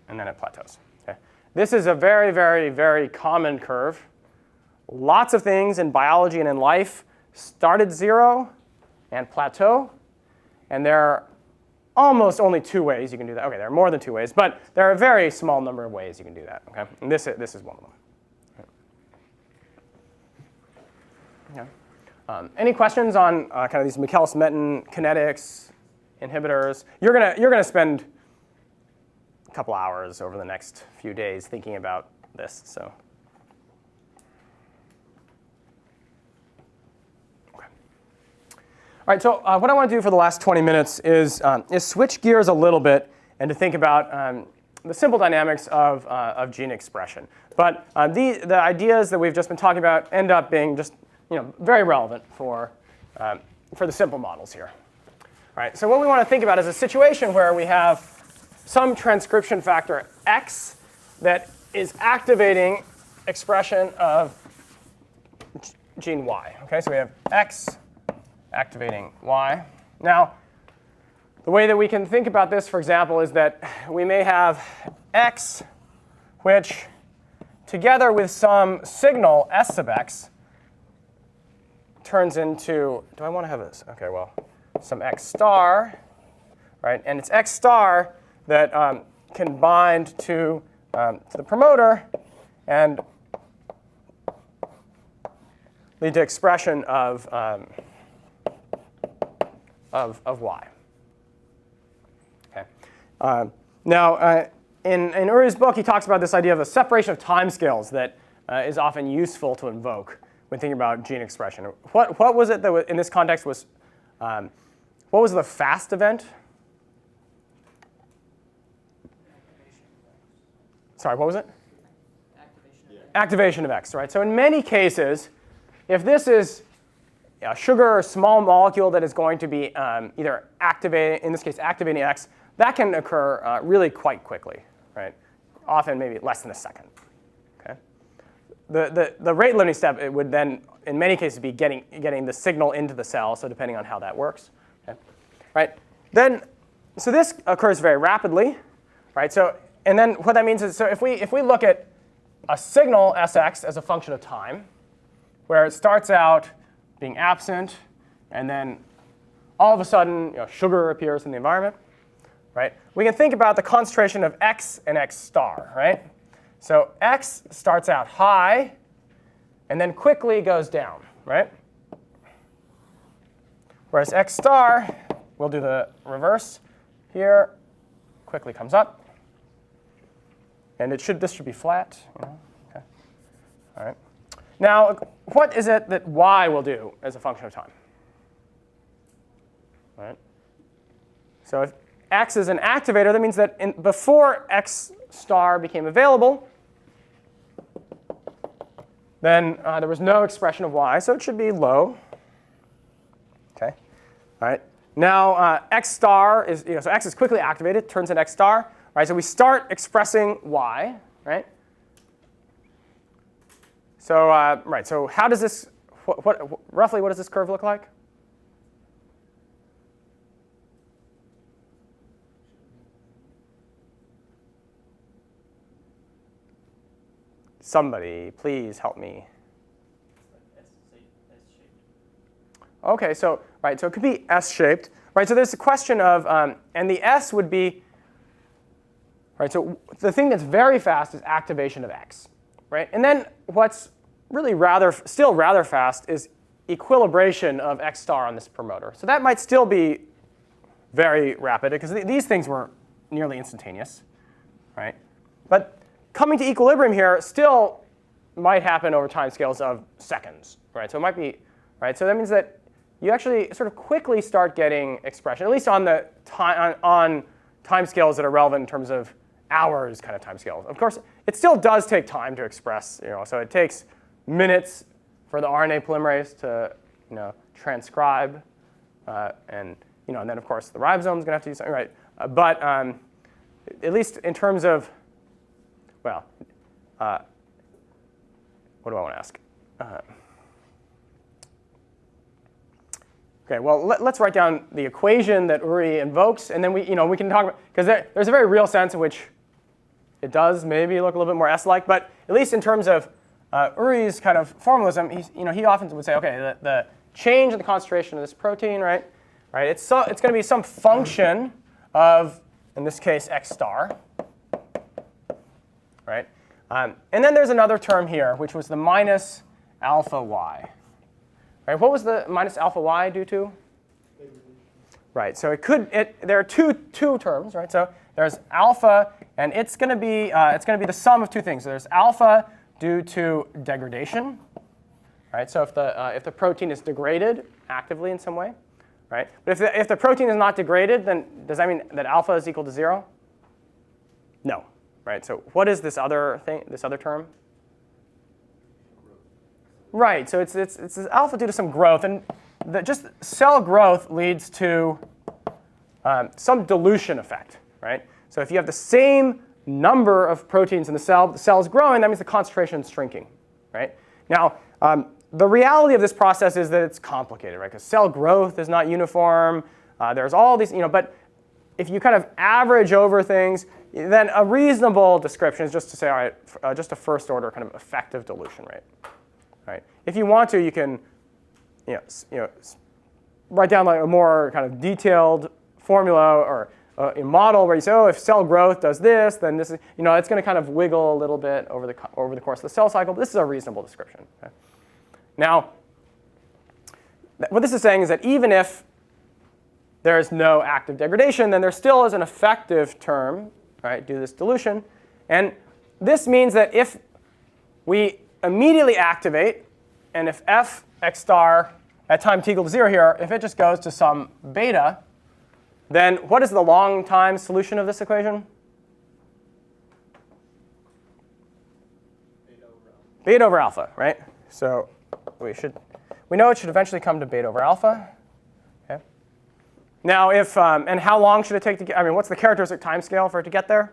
And then it plateaus. Okay? This is a very, very, very common curve. Lots of things in biology and in life start at 0 and plateau. And there are almost only 2 ways you can do that. OK, there are more than 2 ways, but there are a very small number of ways you can do that. Okay? And this is one of them. Okay. Any questions on kind of these Michaelis-Menten kinetics, inhibitors? You're gonna spend couple hours over the next few days thinking about this. So, okay. All right. So what I want to do for the last 20 minutes is switch gears a little bit and to think about the simple dynamics of gene expression. But the ideas that we've just been talking about end up being just very relevant for the simple models here. All right. So what we want to think about is a situation where we have some transcription factor X that is activating expression of gene Y. Okay, so we have X activating Y. Now, the way that we can think about this, for example, is that we may have X, which together with some signal S sub X turns into, do I want to have this? OK, well, some X star, right? And it's X star that can bind to the promoter and lead to expression of Y. Okay. Now, in Uri's book, he talks about this idea of a separation of timescales that is often useful to invoke when thinking about gene expression. What was it that in this context was, what was the fast event? Sorry, what was it? Activation of X, right? So in many cases, if this is a sugar or small molecule that is going to be either activating, in this case, activating X, that can occur really quite quickly, right? Often maybe less than a second. Okay. The rate limiting step, it would then, in many cases, be getting the signal into the cell. So depending on how that works, okay. Right? Then, so this occurs very rapidly, right? So. And then what that means is, so if we look at a signal Sx as a function of time, where it starts out being absent, and then all of a sudden sugar appears in the environment, right? We can think about the concentration of X and X star, right? So X starts out high and then quickly goes down, right? Whereas X star, we'll do the reverse here, quickly comes up. And this should be flat. Okay. All right. Now, what is it that Y will do as a function of time? All right. So if X is an activator, that means that before X star became available, then there was no expression of Y, so it should be low. Okay. All right. Now X star is so X is quickly activated, turns into X star. Right. So we start expressing Y. Right. So right. So how does this? Roughly what does this curve look like? Somebody, please help me. OK, so right, so it could be S-shaped. Right, so there's a question of, and the S would be, right, so the thing that's very fast is activation of X. Right, and then what's really still rather fast is equilibration of X star on this promoter. So that might still be very rapid, because these things were nearly instantaneous. Right, but coming to equilibrium here still might happen over time scales of seconds. Right, so it might be, right, so that means that you actually sort of quickly start getting expression, at least on the on time scales that are relevant in terms of hours kind of time scales. Of course, it still does take time to express. So it takes minutes for the RNA polymerase to transcribe, and then of course the ribosome is going to have to do something, right? But at least in terms of, well, what do I want to ask? OK, well, let's write down the equation that Uri invokes, and then we can talk about, because there's a very real sense in which it does maybe look a little bit more S-like, but at least in terms of Uri's kind of formalism, he often would say, OK, the change in the concentration of this protein, right? It's going to be some function of, in this case, X star, right? And then there's another term here, which was the minus alpha y. Right, what was the minus alpha y due to? Right, so there are two terms, right? So there's alpha, and it's going to be the sum of two things. So there's alpha due to degradation, right? So if the protein is degraded actively in some way, right? But if the protein is not degraded, then does that mean that alpha is equal to 0? No, right? So what is this other thing? This other term? Right, so it's alpha due to some growth, and just cell growth leads to some dilution effect, right? So if you have the same number of proteins in the cell is growing, that means the concentration is shrinking, right? Now, the reality of this process is that it's complicated, right? Because cell growth is not uniform. There's all these, but if you kind of average over things, then a reasonable description is just to say, all right, just a first order kind of effective dilution rate. Right. If you want to, you can write down like a more kind of detailed formula or a model where you say, oh, if cell growth does this, then this is, it's going to kind of wiggle a little bit over the course of the cell cycle. But this is a reasonable description. Okay? Now, what this is saying is that even if there is no active degradation, then there still is an effective term, right, due to this dilution. And this means that if we immediately activate, and if f x star at time t equal to 0 here, if it just goes to some beta, then what is the long time solution of this equation? Beta over alpha, right? So we know it should eventually come to beta over alpha. Okay. Now, if and how long should it take to get? What's the characteristic time scale for it to get there?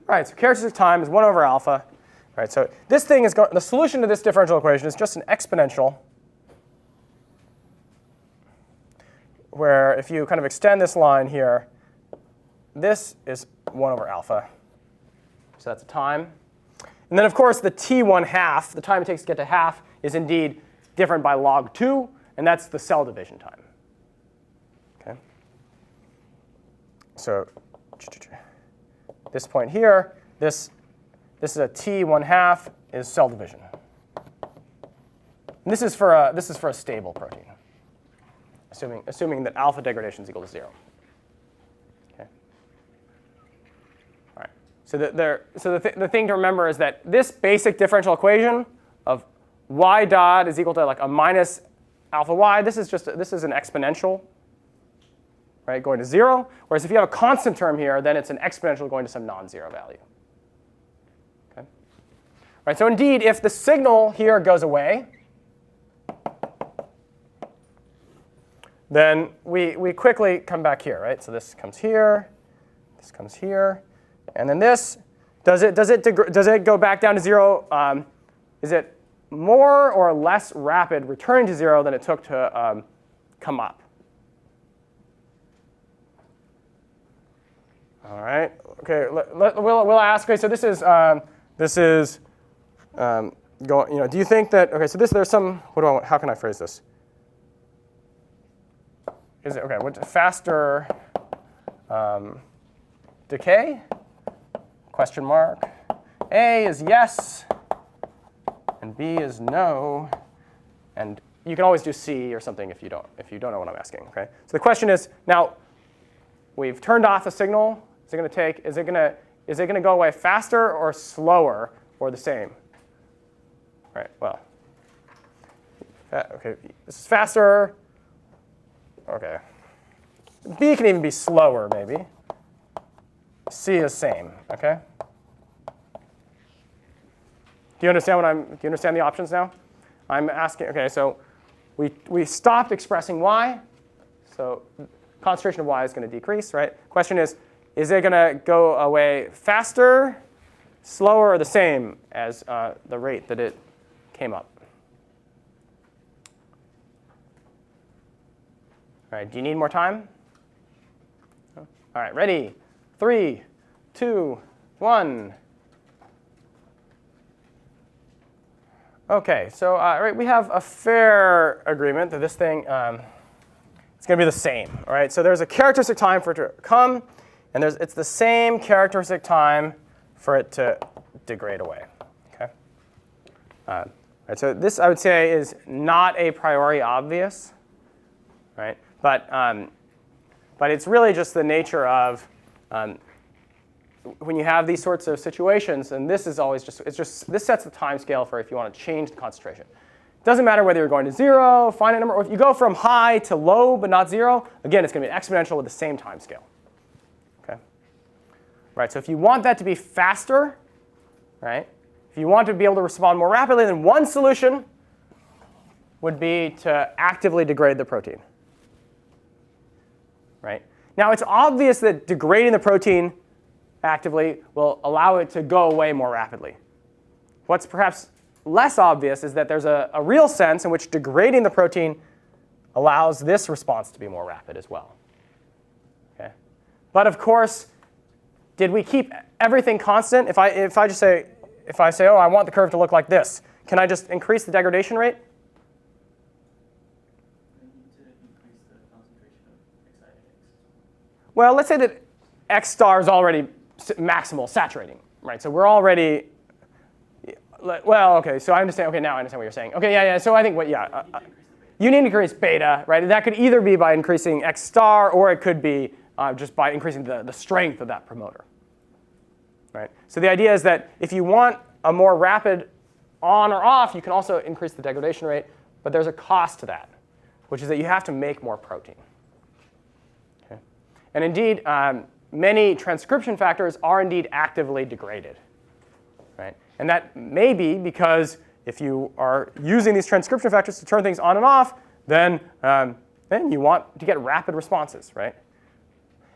Right, so characteristic time is 1 over alpha. Right, so this thing is the solution to this differential equation is just an exponential where if you kind of extend this line here, this is 1 over alpha. So that's a time. And then, of course, the t1/2, the time it takes to get to half, is indeed different by log 2, and that's the cell division time. Okay. So this point here, this is a t1/2 is cell division. And this is for a stable protein, assuming that alpha degradation is equal to 0. Okay. All right. So the thing to remember is that this basic differential equation of y dot is equal to like a minus alpha y. This is an exponential, right, going to 0. Whereas if you have a constant term here, then it's an exponential going to some non-zero value. Okay. All right. So indeed, if the signal here goes away, then we quickly come back here, right? So this comes here, and then this. Does it go back down to 0? Is it more or less rapid returning to 0 than it took to come up? All right. Okay. We'll ask. Okay. So this is going. You know, do you think that? Okay. So there's some. How can I phrase this? Is it okay? What faster decay? Question mark. A is yes, and B is no, and you can always do C or something if you don't know what I'm asking. Okay. So the question is now we've turned off the signal. Is it going to go away faster or slower or the same? Right. Well. Okay. This is faster. Okay. B can even be slower, maybe. C is same. Okay. Do you understand the options now? I'm asking. Okay. So we stopped expressing y. So concentration of y is going to decrease, right? Question is it going to go away faster, slower, or the same as the rate that it came up? All right, do you need more time? All right, ready? 3, 2, 1. OK, so right, we have a fair agreement that this thing it's going to be the same. All right, so there's a characteristic time for it to come, and it's the same characteristic time for it to degrade away. Okay. Right, so this, I would say, is not a priori obvious, right? But it's really just the nature of when you have these sorts of situations, and this is always this sets the time scale for if you want to change the concentration. It doesn't matter whether you're going to 0, finite number, or if you go from high to low but not 0, again, it's going to be exponential with the same time scale. Okay. Right. So if you want that to be faster, right? If you want to be able to respond more rapidly, then one solution would be to actively degrade the protein. Right? Now, it's obvious that degrading the protein actively will allow it to go away more rapidly. What's perhaps less obvious is that there's a real sense in which degrading the protein allows this response to be more rapid as well. Okay? But of course, did we keep everything constant? If I say, oh, I want the curve to look like this, can I just increase the degradation rate? Well, let's say that X star is already maximal saturating, right? So we're already, well, OK, so I understand. OK, now I understand what you're saying. OK, yeah. So I think you need to increase beta, right? That could either be by increasing X star, or it could be just by increasing the strength of that promoter, right? So the idea is that if you want a more rapid on or off, you can also increase the degradation rate, but there's a cost to that, which is that you have to make more protein. And indeed, many transcription factors are indeed actively degraded. Right? And that may be because if you are using these transcription factors to turn things on and off, then you want to get rapid responses. Right?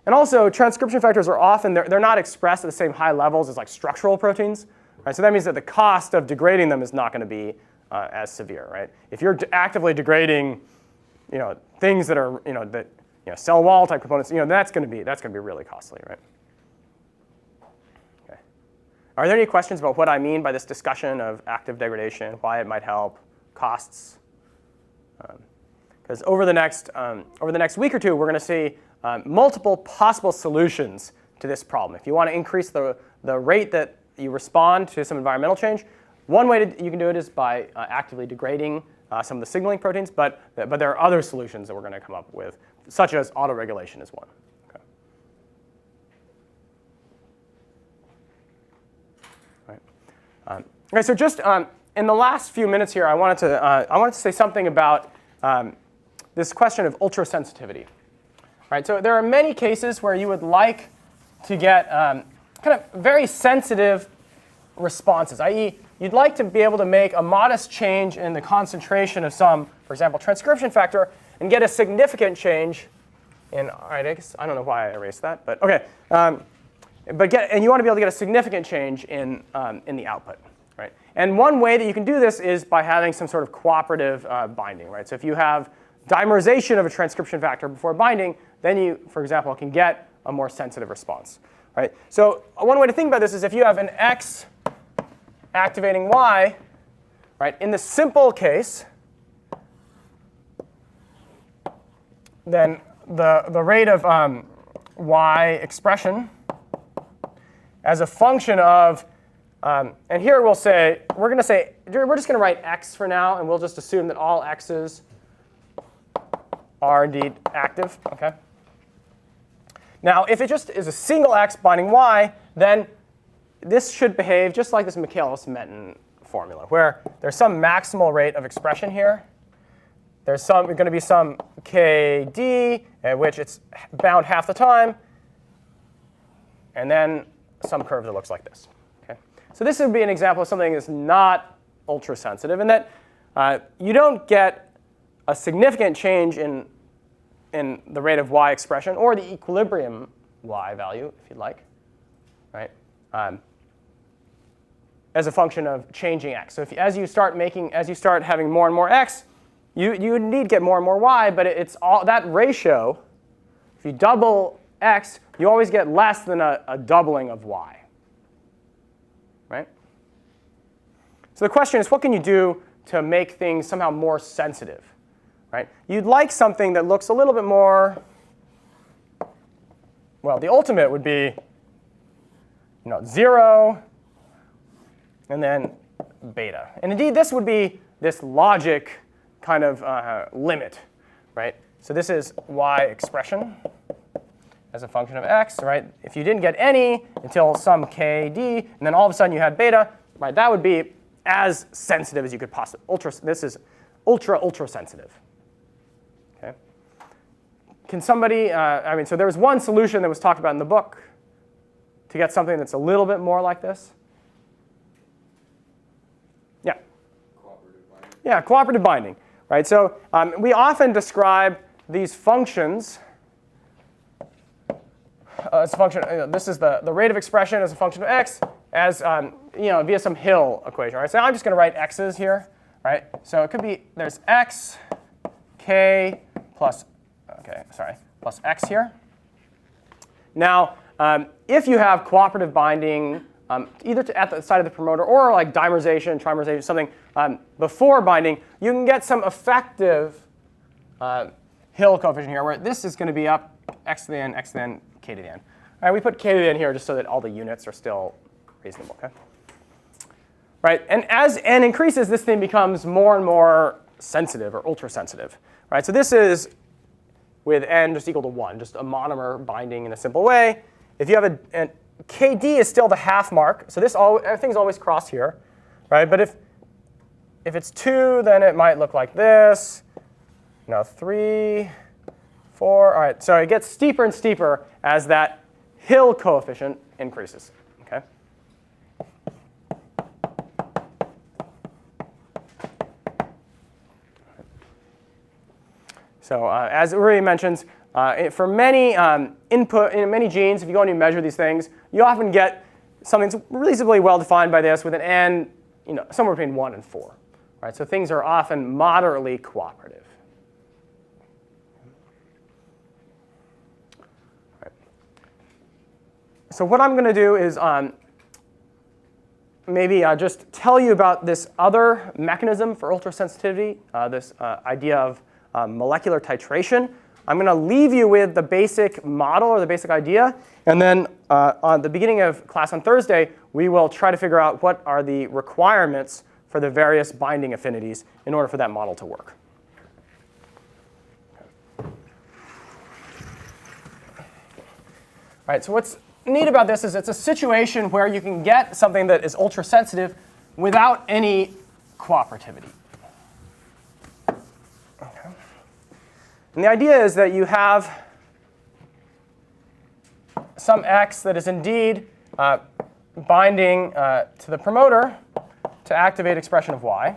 And also, transcription factors are often, they're not expressed at the same high levels as like structural proteins. Right? So that means that the cost of degrading them is not going to be as severe. Right? If you're actively degrading things that are, cell wall type components, that's going to be really costly, right? Okay. Are there any questions about what I mean by this discussion of active degradation, why it might help, costs? Because over the next week or two, we're going to see multiple possible solutions to this problem. If you want to increase the rate that you respond to some environmental change, one way you can do it is by actively degrading some of the signaling proteins, but there are other solutions that we're going to come up with, such as autoregulation is one. Okay. All right. Okay, so just in the last few minutes here, I wanted to say something about this question of ultrasensitivity. Right, so there are many cases where you would like to get kind of very sensitive responses, i.e., you'd like to be able to make a modest change in the concentration of some, for example, transcription factor, and get a significant change in, all right, I don't know why I erased that, but OK. And you want to be able to get a significant change in the output. Right? And one way that you can do this is by having some sort of cooperative binding. Right? So if you have dimerization of a transcription factor before binding, then you, for example, can get a more sensitive response. Right? So one way to think about this is if you have an X activating Y, right, in the simple case, then the rate of Y expression as a function of, and here we're just going to write X for now, and we'll just assume that all X's are indeed active. Okay. Now, if it just is a single X binding Y, then this should behave just like this Michaelis-Menten formula, where there's some maximal rate of expression here. There's going to be some KD at which it's bound half the time, and then some curve that looks like this. Okay. So this would be an example of something that's not ultrasensitive, in that you don't get a significant change in the rate of Y expression, or the equilibrium Y value, if you'd like, right? As a function of changing X. So as you start having more and more X, you indeed get more and more Y, but it's all that ratio. If you double X, you always get less than a doubling of Y, right? So the question is, what can you do to make things somehow more sensitive? Right? You'd like something that looks a little bit more, well, the ultimate would be 0 and then beta. And indeed, this would be this logic kind of limit. Right? So this is Y expression as a function of X. Right? If you didn't get any until some KD, and then all of a sudden you had beta, right, that would be as sensitive as you could possibly. This is ultra sensitive. Okay. Can somebody, so there was one solution that was talked about in the book to get something that's a little bit more like this. Yeah. Cooperative binding. Yeah, cooperative binding. Right. So we often describe these functions as a function. This is the rate of expression as a function of X as via some Hill equation. Right. So I'm just going to write X's here. Right. So it could be there's X, K plus X here. Now, if you have cooperative binding, either at the side of the promoter or like dimerization, trimerization, something before binding, you can get some effective Hill coefficient here, where this is going to be up x to the n, x to the n, k to the n. All right, we put k to the n here just so that all the units are still reasonable. Okay. Right, and as n increases, this thing becomes more and more sensitive or ultrasensitive. Right, so this is with n just equal to 1, just a monomer binding in a simple way. If you have a KD is still the half mark, so everything's always crossed here, right? But if it's 2, then it might look like this. 3, 4. All right, so it gets steeper and steeper as that Hill coefficient increases. Okay. So as Uri mentions, for many input in many genes, if you go and you measure these things, you often get something that's reasonably well defined by this with an n, somewhere between 1 and 4. Right? So things are often moderately cooperative. So what I'm going to do is maybe just tell you about this other mechanism for ultrasensitivity, this idea of molecular titration. I'm going to leave you with the basic model or the basic idea. And then on the beginning of class on Thursday, we will try to figure out what are the requirements for the various binding affinities in order for that model to work. All right, so what's neat about this is it's a situation where you can get something that is ultrasensitive without any cooperativity. Okay. And the idea is that you have some x that is indeed binding to the promoter to activate expression of y.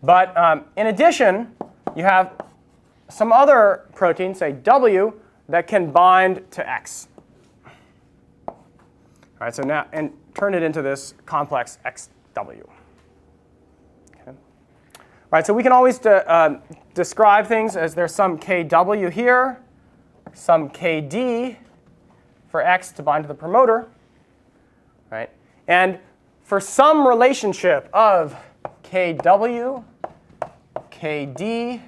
But in addition, you have some other protein, say W, that can bind to x. All right, so now, and turn it into this complex XW. Okay. All right, so we can always describe things as there's some KW here, some KD for x to bind to the promoter. Right? And for some relationship of KW, KD,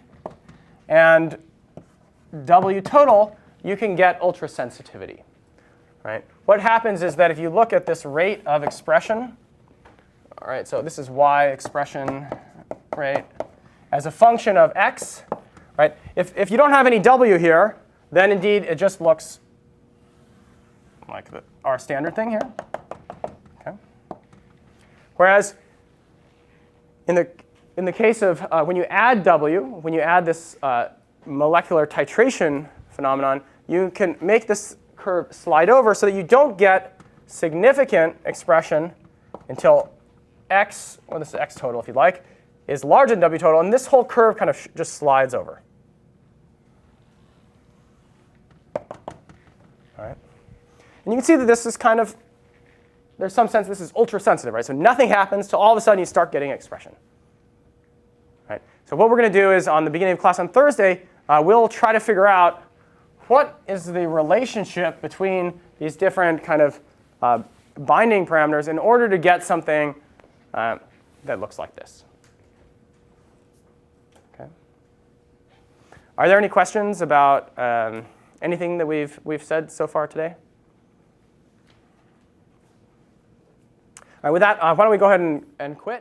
and W total, you can get ultrasensitivity. Right? What happens is that if you look at this rate of expression, all right, so this is y expression rate as a function of x. Right? If you don't have any W here, then indeed it just looks like our standard thing here. Okay. Whereas in the case of when you add W, when you add this molecular titration phenomenon, you can make this curve slide over so that you don't get significant expression until x, or this is x total if you like, is larger than W total. And this whole curve kind of just slides over. All right. And you can see that this is kind of, there's some sense this is ultra-sensitive, right? So nothing happens till all of a sudden you start getting expression. Right? So what we're going to do is on the beginning of class on Thursday, we'll try to figure out what is the relationship between these different kind of binding parameters in order to get something that looks like this. Okay. Are there any questions about anything that we've said so far today? All right, with that, why don't we go ahead and quit?